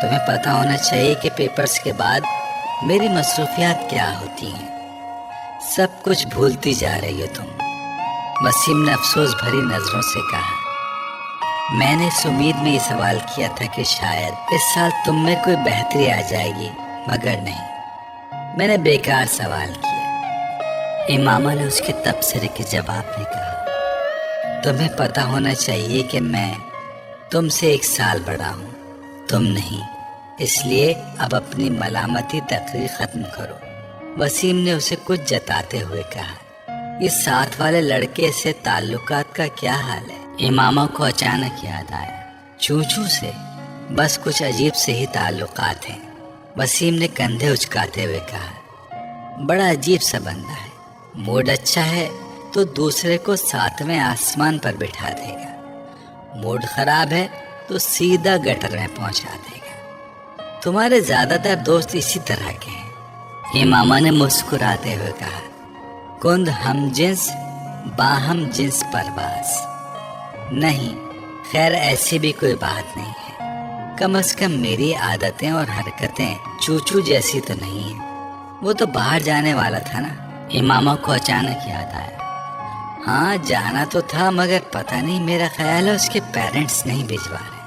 A: تمہیں پتا ہونا چاہیے کہ پیپرز کے بعد میری مصروفیات کیا ہوتی ہیں۔ سب کچھ بھولتی جا رہی ہو تم، وسیم نے افسوس بھری نظروں سے کہا۔ میں نے اس امید میں یہ سوال کیا تھا کہ شاید اس سال تم میں کوئی بہتری آ جائے گی، مگر نہیں، میں نے بیکار سوال کیا۔ امامہ نے اس کے تبصرے کے جواب میں کہا، تمہیں پتا ہونا چاہیے کہ میں تم سے 1 سال بڑا ہوں، تم نہیں، اس لیے اب اپنی ملامتی تقریر ختم کرو۔ وسیم نے اسے کچھ جتاتے ہوئے کہا، یہ ساتھ والے لڑکے سے تعلقات کا کیا حال ہے؟ امامہ کو اچانک یاد آیا، چوچو سے بس کچھ عجیب سے ہی تعلقات ہیں۔ وسیم نے کندھے اچکاتے ہوئے کہا، بڑا عجیب سا بندہ ہے، موڈ اچھا ہے تو دوسرے کو 7ویں آسمان پر بٹھا دے گا، موڈ خراب ہے تو سیدھا گٹر میں پہنچا دے گا۔ تمہارے زیادہ تر دوست اسی طرح کے ہیں، امامہ نے مسکراتے ہوئے کہا، کند ہم جنس باہم جنس پرواز۔ نہیں، خیر ایسی بھی کوئی بات نہیں ہے، کم از کم میری عادتیں اور حرکتیں چوچو جیسی تو نہیں ہیں۔ وہ تو باہر جانے والا تھا نا؟ امامہ کو اچانک یاد آیا۔ ہاں جانا تو تھا، مگر پتہ نہیں، میرا خیال ہے اس کے پیرنٹس نہیں بھجوا رہے۔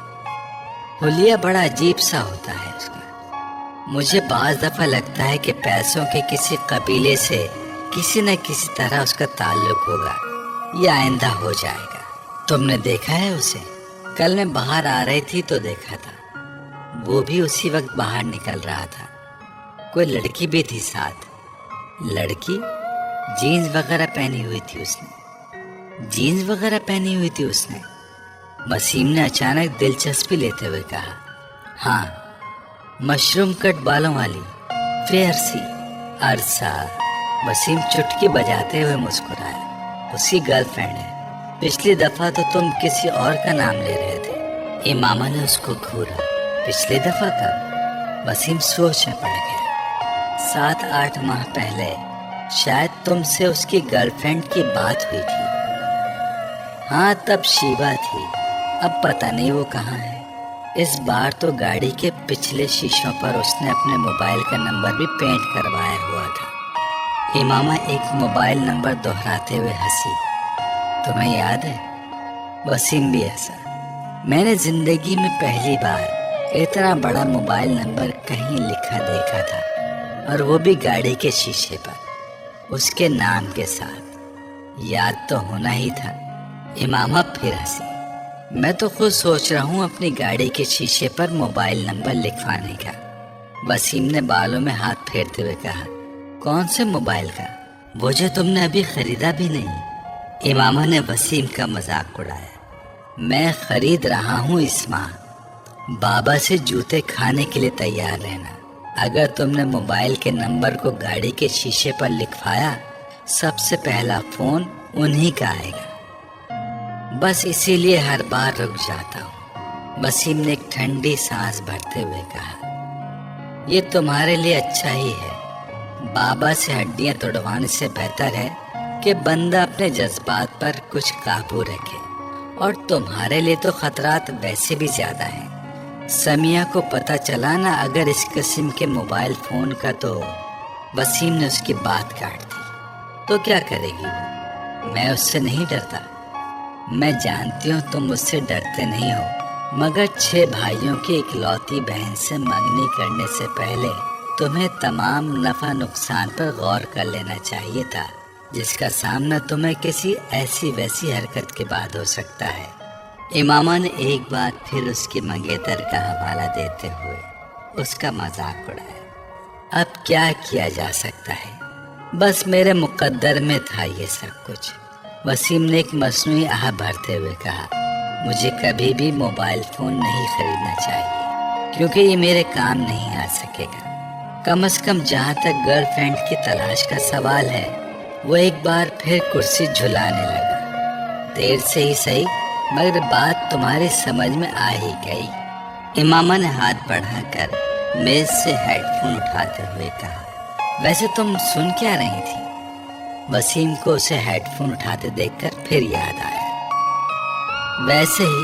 A: حلیہ بڑا عجیب سا ہوتا ہے اس کا، مجھے بعض دفعہ لگتا ہے کہ پیسوں کے کسی قبیلے سے کسی نہ کسی طرح اس کا تعلق ہوگا یا آئندہ ہو جائے گا۔ تم نے دیکھا ہے اسے؟ کل میں باہر آ رہی تھی تو دیکھا تھا، وہ بھی اسی وقت باہر نکل رہا تھا، کوئی لڑکی بھی تھی ساتھ۔ لڑکی؟ جینز وغیرہ پہنی ہوئی تھی اس نے؟ جینز وغیرہ پہنی ہوئی تھی اس نے؟ وسیم نے اچانک دلچسپی لیتے ہوئے کہا، ہاں، مشروم کٹ بالوں والی، فیئر سی۔ عرصہ؟ وسیم چٹکی بجاتے ہوئے مسکرایا، اس کی گرل فرینڈ ہے، پچھلی دفعہ تو تم کسی اور کا نام لے رہے تھے۔ امامہ نے اس کو گھورا، پچھلی دفعہ کب؟ وسیم سوچ میں پڑ گیا۔ 7-8 ماہ پہلے شاید تم سے اس کی گرل فرینڈ کی بات ہوئی تھی۔ ہاں تب شیوا تھی، اب پتہ نہیں وہ کہاں ہے۔ اس بار تو گاڑی کے پچھلے شیشوں پر اس نے اپنے موبائل کا نمبر بھی پینٹ کروایا ہوا تھا۔ امامہ ایک موبائل نمبر دہراتے ہوئے ہنسی، تمہیں یاد ہے؟ وسیم بھی ہنسا۔ میں نے زندگی میں پہلی بار اتنا بڑا موبائل نمبر کہیں لکھا دیکھا تھا، اور وہ بھی گاڑی کے شیشے پر، اس کے نام کے ساتھ۔ یاد تو ہونا ہی تھا۔ امامہ پھر ہنسی۔ میں تو خود سوچ رہا ہوں اپنی گاڑی کے شیشے پر موبائل نمبر لکھوانے کا۔ وسیم نے بالوں میں ہاتھ پھیرتے ہوئے کہا، کون سے موبائل کا؟ وہ جو تم نے ابھی خریدا بھی نہیں۔ امامہ نے وسیم کا مذاق اڑایا، میں خرید رہا ہوں اس ماہ، بابا سے جوتے کھانے کے لیے تیار رہنا۔ اگر تم نے موبائل کے نمبر کو گاڑی کے شیشے پر لکھوایا، سب سے پہلا فون انہی کا آئے گا، بس اسی لیے ہر بار رک جاتا ہوں۔ وسیم نے ایک ٹھنڈی سانس بھرتے ہوئے کہا، یہ تمہارے لیے اچھا ہی ہے، بابا سے ہڈیاں توڑوانے سے بہتر ہے کہ بندہ اپنے جذبات پر کچھ قابو رکھے، اور تمہارے لیے تو خطرات ویسے بھی زیادہ ہیں۔ سمیہ کو پتہ چلا نا اگر اس قسم کے موبائل فون کا تو… وسیم نے اس کی بات کاٹ دی۔ تو کیا کرے گی وہ؟ میں اس سے نہیں ڈرتا، میں جانتی ہوں تم مجھ سے ڈرتے نہیں ہو، مگر 6 بھائیوں کی اکلوتی بہن سے منگنی کرنے سے پہلے تمہیں تمام نفع نقصان پر غور کر لینا چاہیے تھا، جس کا سامنا تمہیں کسی ایسی ویسی حرکت کے بعد ہو سکتا ہے۔ امامہ نے ایک بار پھر اس کی منگیتر کا حوالہ دیتے ہوئے اس کا مذاق اڑایا۔ اب کیا کیا جا سکتا ہے، بس میرے مقدر میں تھا یہ سب کچھ۔ وسیم نے ایک مصنوعی آہ بھرتے ہوئے کہا، مجھے کبھی بھی موبائل فون نہیں خریدنا چاہیے، کیونکہ یہ میرے کام نہیں آ سکے گا۔ کم از کم جہاں تک گرل فرینڈ کی تلاش کا سوال ہے، وہ ایک بار پھر کرسی جھلانے لگا۔ دیر سے ہی صحیح، مگر بات تمہاری سمجھ میں آ ہی گئی۔ امامہ نے ہاتھ بڑھا کر میز سے ہیڈ فون اٹھاتے ہوئے کہا، ویسے تم سن کیا رہی تھی؟ وسیم کو اسے ہیڈ فون اٹھاتے دیکھ کر پھر یاد آیا، ویسے ہی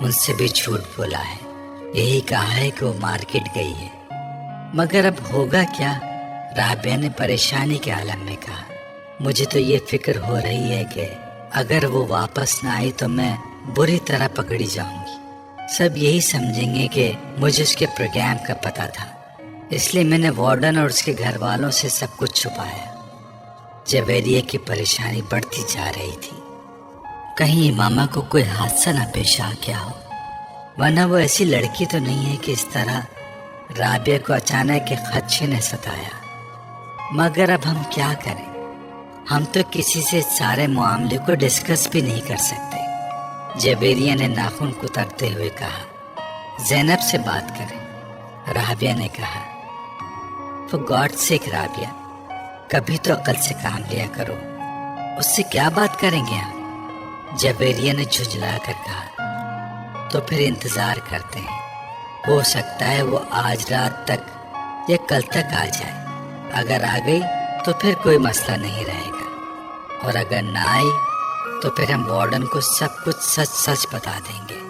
A: ان سے بھی جھوٹ بولا ہے، یہی کہا ہے کہ وہ مارکیٹ گئی ہے۔ مگر اب ہوگا کیا؟ رابعہ نے پریشانی کے عالم میں کہا۔ مجھے تو یہ فکر ہو رہی ہے کہ اگر وہ واپس نہ آئی تو میں بری طرح پکڑی جاؤں گی۔ سب یہی سمجھیں گے کہ مجھے اس کے پروگرام کا پتہ تھا، اس لیے میں نے وارڈن اور اس کے گھر والوں سے سب کچھ چھپایا۔ جویریہ کی پریشانی بڑھتی جا رہی تھی، کہیں ماما کو کوئی حادثہ نہ پیش آ گیا ہو، ورنہ وہ ایسی لڑکی تو نہیں ہے کہ اس طرح رابعہ کو اچانک ایک خدشے نے ستایا۔ مگر اب ہم کیا کریں؟ ہم تو کسی سے سارے معاملے کو ڈسکس بھی نہیں کر سکتے۔ جویریہ نے ناخن کترتے ہوئے کہا۔ زینب سے بات کریں، رابعہ نے کہا۔ For God's sake رابعہ، کبھی تو عقل سے کام لیا کرو، اس سے کیا بات کریں گے ہم؟ جویریہ نے جھنجھلا کر کہا۔ تو پھر انتظار کرتے ہیں، ہو سکتا ہے وہ آج رات تک یا کل تک آ جائے۔ اگر آ گئی تو پھر کوئی مسئلہ نہیں رہے گا، اور اگر نہ آئی تو پھر ہم وارڈن کو سب کچھ سچ سچ بتا دیں گے۔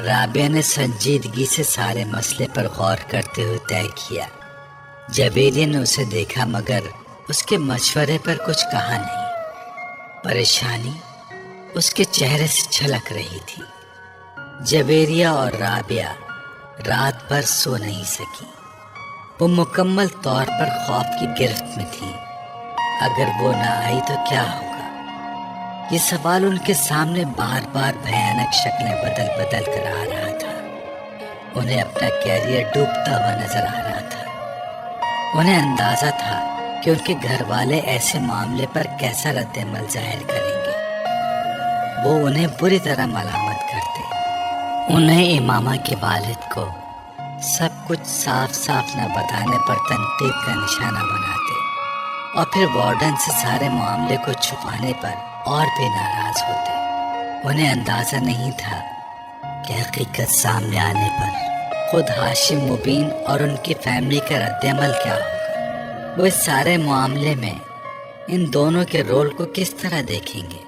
A: رابعہ نے سنجیدگی سے سارے مسئلے پر غور کرتے ہوئے طے کیا۔ جویریہ نے اسے دیکھا مگر اس کے مشورے پر کچھ کہا نہیں۔ پریشانی اس کے چہرے سے چھلک رہی تھی۔ جویریہ اور رابعہ رات بھر سو نہیں سکی۔ وہ مکمل طور پر خوف کی گرفت میں تھی۔ اگر وہ نہ آئی تو کیا ہوگا؟ یہ سوال ان کے سامنے بار بار بھیانک شکلیں بدل بدل کر آ رہا تھا۔ انہیں اپنا کیریئر ڈوبتا ہوا نظر آ رہا تھا۔ انہیں اندازہ تھا کہ ان کے گھر والے ایسے معاملے پر کیسا رد عمل ظاہر کریں گے۔ وہ انہیں بری طرح ملامت کرتے، انہیں امامہ کے والد کو سب کچھ صاف صاف نہ بتانے پر تنقید کا نشانہ بناتے، اور پھر وارڈن سے سارے معاملے کو چھپانے پر اور بھی ناراض ہوتے۔ انہیں اندازہ نہیں تھا کہ حقیقت سامنے آنے پر خود ہاشم مبین اور ان کی فیملی کا رد عمل کیا ہوگا۔ وہ اس سارے معاملے میں ان دونوں کے رول کو کس طرح دیکھیں گے؟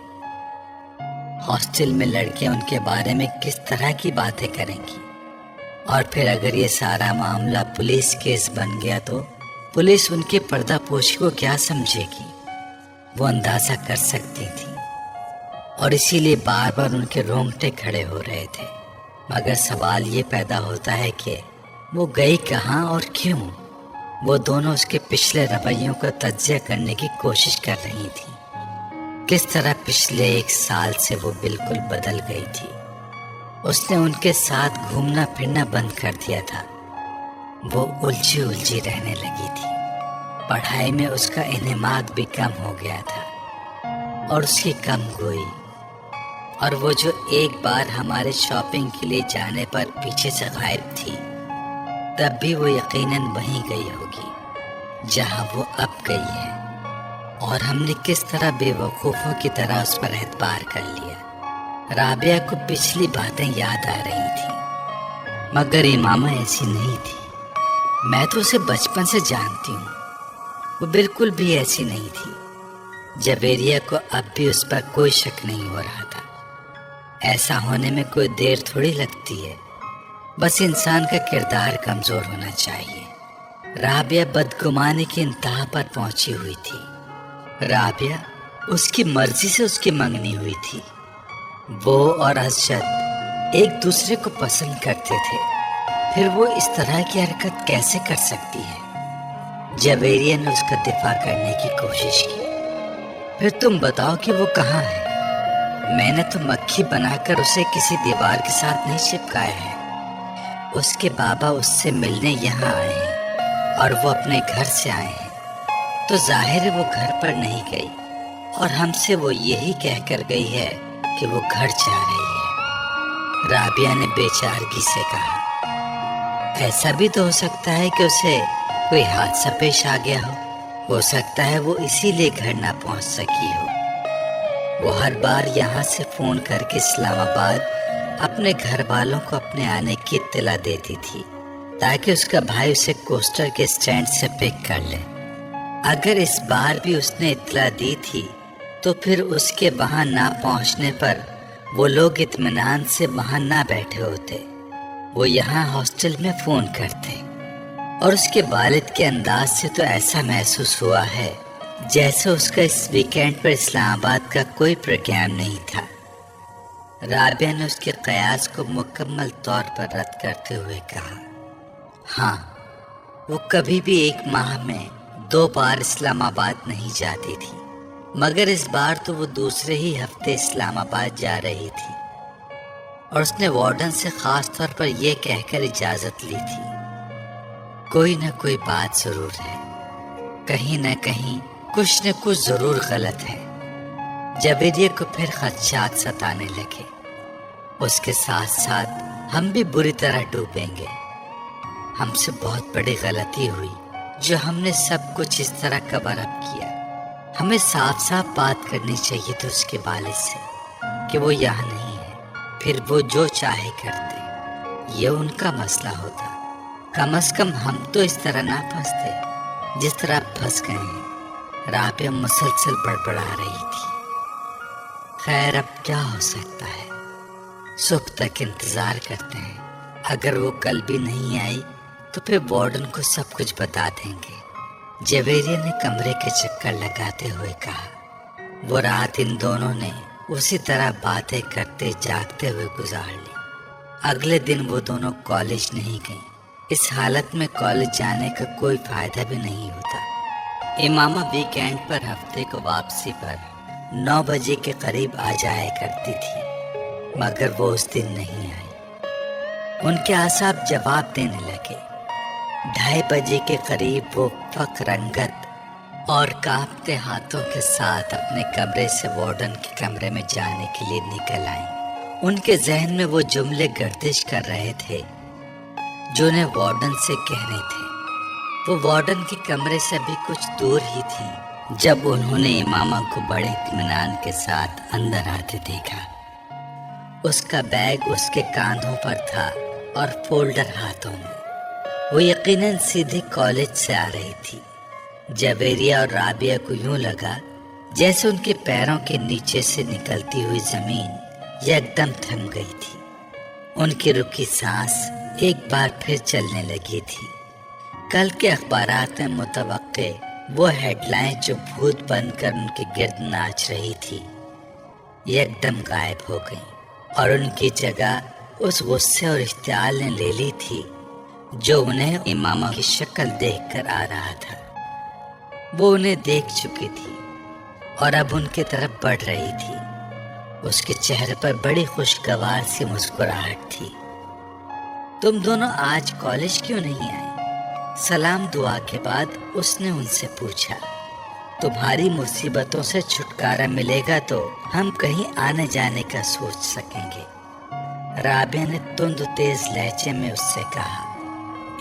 A: ہاسٹل میں لڑکیاں ان کے بارے میں کس طرح کی باتیں کریں گی؟ اور پھر اگر یہ سارا معاملہ پولیس کیس بن گیا تو پولیس ان کے پردہ پوشی کو کیا سمجھے گی؟ وہ اندازہ کر سکتی تھی، اور اسی لیے بار بار ان کے رونگٹے کھڑے ہو رہے تھے۔ مگر سوال یہ پیدا ہوتا ہے کہ وہ گئی کہاں اور کیوں؟ وہ دونوں اس کے پچھلے رویوں کا تجزیہ کرنے کی کوشش کر رہی تھی۔ کس طرح پچھلے 1 سال سے وہ بالکل بدل گئی تھی۔ اس نے ان کے ساتھ گھومنا پھرنا بند کر دیا تھا۔ وہ الجھی رہنے لگی تھی۔ پڑھائی میں اس کا انہماک بھی کم ہو گیا تھا، اور اس کی کم گوئی، اور وہ جو ایک بار ہمارے شاپنگ کے لیے جانے پر پیچھے سے غائب تھی، تب بھی وہ یقیناً وہیں گئی ہوگی جہاں وہ اب گئی ہے، اور ہم نے کس طرح بے وقوفوں کی طرح اس پر اعتبار کر لیا۔ رابعہ کو پچھلی باتیں یاد آ رہی تھی، مگر امامہ ایسی نہیں تھی۔ میں تو اسے بچپن سے جانتی ہوں، وہ بالکل بھی ایسی نہیں تھی۔ جویریہ کو اب بھی اس پر کوئی شک نہیں ہو رہا تھا۔ ایسا ہونے میں کوئی دیر تھوڑی لگتی ہے، بس انسان کا کردار کمزور ہونا چاہیے۔ رابعہ بدگمانی کی انتہا پر پہنچی ہوئی تھی۔ رابعہ اس کی مرضی سے اس کی منگنی ہوئی تھی۔ وہ اور ارشد ایک دوسرے کو پسند کرتے تھے، پھر وہ اس طرح کی حرکت کیسے کر سکتی ہے؟ جویریہ نے اس کا دفاع کرنے کی کوشش کی۔ پھر تم بتاؤ کہ وہ کہاں ہے؟ میں نے تو مکھی بنا کر اسے کسی دیوار کے ساتھ نہیں چپکایا ہے۔ اس کے بابا اس سے ملنے یہاں آئے ہیں، اور وہ اپنے گھر سے آئے ہیں، تو ظاہر ہے وہ گھر پر نہیں گئی، اور ہم سے وہ یہی کہہ کر گئی ہے کہ وہ گھر جا رہی ہے۔ رابعہ نے بے چارگی سے کہا۔ ایسا بھی تو ہو سکتا ہے کہ اسے کوئی حادثہ پیش آ گیا ہو سکتا ہے وہ اسی لیے گھر نہ پہنچ سکی ہو۔ وہ ہر بار یہاں سے فون کر کے اسلام آباد اپنے گھر والوں کو اپنے آنے کی اطلاع دیتی تھی، تاکہ اس کا بھائی اسے کوسٹر کے اسٹینڈ سے پک کر لے۔ اگر اس بار بھی اس نے اطلاع دی تھی تو پھر اس کے وہاں نہ پہنچنے پر وہ لوگ اطمینان سے وہاں نہ بیٹھے ہوتے، وہ یہاں ہاسٹل میں فون کرتے، اور اس کے والد کے انداز سے تو ایسا محسوس ہوا ہے جیسے اس کا اس ویکینڈ پر اسلام آباد کا کوئی پروگرام نہیں تھا۔ رابعہ نے اس کے قیاس کو مکمل طور پر رد کرتے ہوئے کہا، ہاں، وہ کبھی بھی ایک ماہ میں 2 بار اسلام آباد نہیں جاتی تھی، مگر اس بار تو وہ دوسرے ہی ہفتے اسلام آباد جا رہی تھی، اور اس نے وارڈن سے خاص طور پر یہ کہہ کر اجازت لی تھی، کوئی نہ کوئی بات ضرور ہے، کہیں نہ کہیں کچھ نہ کچھ ضرور غلط ہے۔ جویریہ کو پھر خدشات ستانے لگے، اس کے ساتھ ساتھ ہم بھی بری طرح ڈوبیں گے، ہم سے بہت بڑی غلطی ہوئی جو ہم نے سب کچھ اس طرح کور اپ کیا، ہمیں صاف صاف بات کرنی چاہیے تھی اس کے والد سے کہ وہ یہاں نہیں ہے، پھر وہ جو چاہے کرتے، یہ ان کا مسئلہ ہوتا، کم از کم ہم تو اس طرح نہ پھنستے جس طرح پھنس گئے ہیں۔ رابعہ مسلسل بڑبڑا رہی تھی۔ خیر، اب کیا ہو سکتا ہے، صبح تک انتظار کرتے ہیں، اگر وہ کل بھی نہیں آئی تو پھر وارڈن کو سب کچھ بتا دیں گے، جویریہ نے کمرے کے چکر لگاتے ہوئے کہا۔ وہ رات ان دونوں نے اسی طرح باتیں کرتے جاگتے ہوئے گزار لی۔ اگلے دن وہ دونوں کالج نہیں گئیں، اس حالت میں کالج جانے کا کوئی فائدہ بھی نہیں ہوتا۔ امامہ ویکینڈ پر ہفتے کو واپسی پر 9 بجے کے قریب آ جایا کرتی تھی، مگر وہ اس دن نہیں آئی۔ ان کے اعصاب جواب دینے لگے۔ 2:30 بجے کے قریب وہ فک رنگت اور کانپتے ہاتھوں کے ساتھ اپنے کمرے سے وارڈن کے کمرے میں جانے کے لیے نکل آئیں۔ ان کے ذہن میں وہ جملے گردش کر رہے تھے جو انہیں وارڈن سے کہنے تھے۔ وہ وارڈن کے کمرے سے بھی کچھ دور ہی تھی جب انہوں نے امامہ کو بڑے اطمینان کے ساتھ اندر آتے دیکھا۔ اس کا بیگ اس کے کاندھوں پر تھا اور فولڈر ہاتھوں میں۔ وہ یقیناً سیدھی کالج سے آ رہی تھی۔ جویریہ اور رابعہ کو یوں لگا جیسے ان کے پیروں کے نیچے سے نکلتی ہوئی زمین یکدم تھم گئی تھی۔ ان کی رکی سانس ایک بار پھر چلنے لگی تھی۔ کل کے اخبارات میں متوقع وہ ہیڈ لائن جو بھوت بن کر ان کے گرد ناچ رہی تھی یکدم غائب ہو گئی، اور ان کی جگہ اس غصے اور اشتعال نے لے لی تھی جو انہیں امامہ کی شکل دیکھ کر آ رہا تھا۔ وہ انہیں دیکھ چکی تھی اور اب ان کی طرف بڑھ رہی تھی۔ اس کے چہرے پر بڑی خوشگوار سی مسکراہٹ تھی۔ تم دونوں آج کالج کیوں نہیں آئے؟ سلام دعا کے بعد اس نے ان سے پوچھا۔ تمہاری مصیبتوں سے چھٹکارا ملے گا تو ہم کہیں آنے جانے کا سوچ سکیں گے، رابعہ نے تند تیز لہجے میں اس سے کہا۔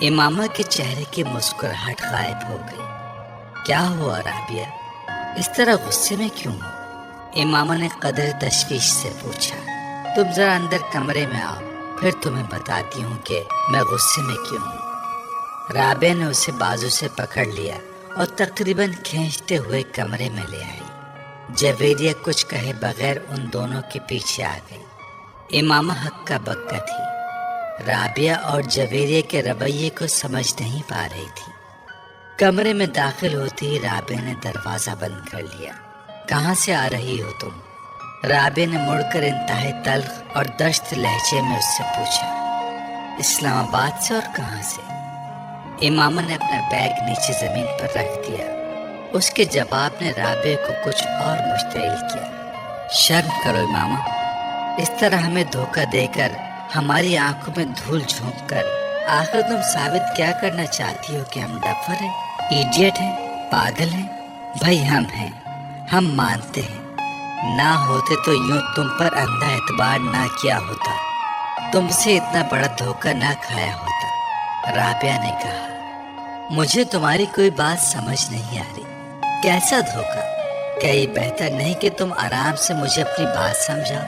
A: امامہ کے چہرے کی مسکراہٹ غائب ہو گئی۔ کیا ہوا رابعہ؟ اس طرح غصے میں کیوں ہو؟ امامہ نے قدر تشویش سے پوچھا۔ تم ذرا اندر کمرے میں آؤ، پھر تمہیں بتاتی ہوں کہ میں غصے میں کیوں ہوں۔ رابعہ نے اسے بازو سے پکڑ لیا اور تقریباً کھینچتے ہوئے کمرے میں لے آئی۔ جویریہ کچھ کہے بغیر ان دونوں کے پیچھے آ گئی۔ امامہ حق کا بکا تھی، رابعہ اور جویریہ کے رویے کو سمجھ نہیں پا رہی تھی۔ کمرے میں داخل ہوتی ہی رابعہ نے دروازہ بند کر لیا۔ کہاں سے آ رہی ہو تم؟ رابعہ نے مڑ کر انتہائی تلخ اور دشت لہجے میں اس سے پوچھا۔ اسلام آباد سے، اور کہاں سے؟ امامہ نے اپنا بیگ نیچے زمین پر رکھ دیا۔ اس کے جواب نے رابعہ کو کچھ اور مشتعل کیا۔ شرم کرو امامہ، اس طرح ہمیں دھوکہ دے کر، ہماری آنکھوں میں دھول جھونک کر، آخر تم ثابت کیا کرنا چاہتی ہو کہ ہم ڈفر ہیں، ایڈیٹ ہیں، پاگل ہیں؟ بھائی ہم ہیں، ہم مانتے ہیں، نہ ہوتے تو یوں تم پر اندھا اعتبار نہ کیا ہوتا، تم سے اتنا بڑا دھوکہ نہ کھایا ہوتا۔ رابعہ نے کہا۔ مجھے تمہاری کوئی بات سمجھ نہیں آ رہی، کیسا دھوکہ؟ کیا یہ بہتر نہیں کہ تم آرام سے مجھے اپنی بات سمجھاؤ؟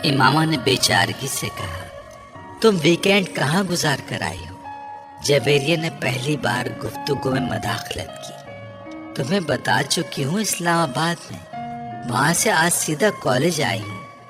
A: امامہ نے بے چارگی سے کہا۔ تم ویکینڈ کہاں گزار کر آئی ہو؟ جویریہ نے پہلی بار گفتگو میں مداخلت کی۔ تمہیں بتا چکی ہوں اسلام آباد میں، وہاں سے آج سیدھا کالج آئی ہوں،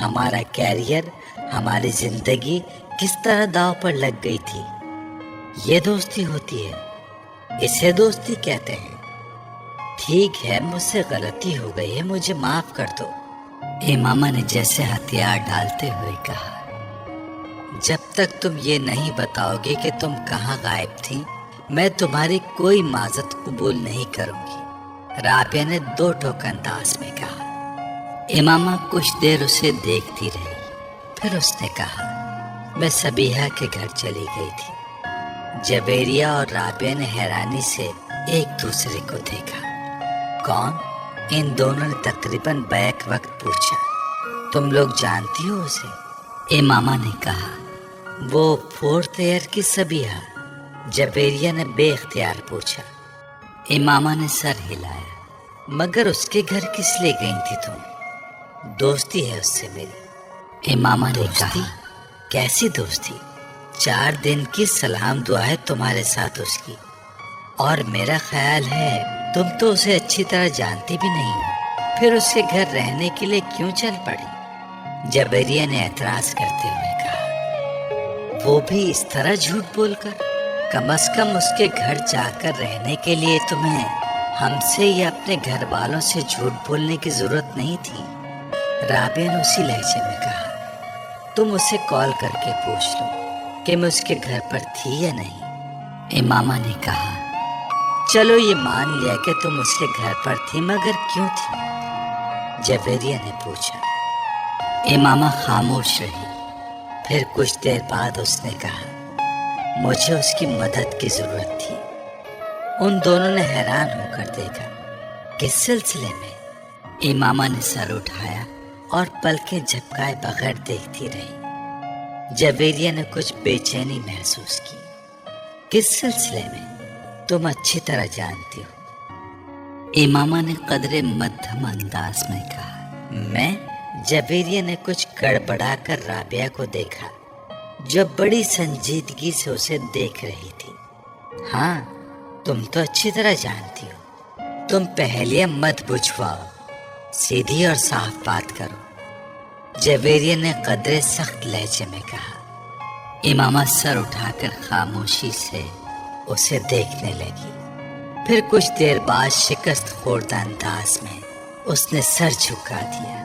A: ہمارا کیریئر، ہماری زندگی کس طرح داؤ پر لگ گئی تھی۔ یہ دوستی ہوتی ہے، اسے دوستی کہتے ہیں۔ ٹھیک ہے، مجھ سے غلطی ہو گئی ہے، مجھے معاف کر دو، امامہ نے جیسے ہتھیار ڈالتے ہوئے کہا۔ جب تک تم یہ نہیں بتاؤ گے کہ تم کہاں غائب تھی، میں تمہاری کوئی معذرت قبول نہیں کروں گی، رابعہ نے دو ٹوک انداز میں کہا۔ امامہ کچھ دیر اسے دیکھتی رہی، پھر اس نے کہا، میں سبیحہ کے گھر چلی گئی تھی۔ جویریہ اور رابعہ نے حیرانی سے ایک دوسرے کو دیکھا۔ کون؟ ان دونوں نے تقریباً بیک وقت پوچھا۔ تم لوگ جانتی ہو اسے؟ امامہ نے کہا، وہ 4th ایئر کی سبیحہ؟ جویریہ نے بے اختیار پوچھا۔ امامہ نے سر ہلایا۔ مگر اس کے گھر کس لیے گئی تھی تم؟ دوستی ہے اس سے میری، امامہ نے کہا۔ کیسی دوستی؟ 4 دن کی سلام دعا ہے تمہارے ساتھ اس کی، اور میرا خیال ہے تم تو اسے اچھی طرح جانتی بھی نہیں، پھر اس کے گھر رہنے کے لیے کیوں چل پڑی؟ جویریہ نے اعتراض کرتے ہوئے کہا۔ وہ بھی اس طرح جھوٹ بول کر؟ کم از کم اس کے گھر جا کر رہنے کے لیے تمہیں ہم سے یا اپنے گھر والوں سے جھوٹ بولنے کی ضرورت نہیں تھی، رابعہ نے اسی لہجے میں کہا۔ تم اسے کال کر کے پوچھ لو کہ میں اس کے گھر پر تھی یا نہیں، امامہ نے کہا۔ چلو یہ مان لیا کہ تم اس کے گھر پر تھی، مگر کیوں تھی؟ جویریہ نے پوچھا۔ امامہ خاموش رہی، پھر کچھ دیر بعد اس نے کہا، مجھے اس کی مدد کی ضرورت تھی۔ ان دونوں نے حیران ہو کر دیکھا۔ کس سلسلے میں؟ امامہ نے سر اٹھایا اور پلکیں جھپکائے بغیر دیکھتی رہی۔ جویریہ نے کچھ بے چینی محسوس کی۔ کس سلسلے میں؟ تم اچھی طرح جانتی ہو، امامہ نے قدرے مدھم انداز میں کہا۔ میں؟ جویریہ نے کچھ گڑبڑا کر رابعہ کو دیکھا، جو بڑی سنجیدگی سے اسے دیکھ رہی تھی۔ ہاں، تم تو اچھی طرح جانتی ہو۔ تم پہلیاں مت بجھواؤ، سیدھی اور صاف بات کرو، جویریہ نے قدرے سخت لہجے میں کہا۔ امامہ سر اٹھا کر خاموشی سے اسے دیکھنے لگی، پھر کچھ دیر بعد شکست خوردہ انداز میں اس نے سر جھکا دیا۔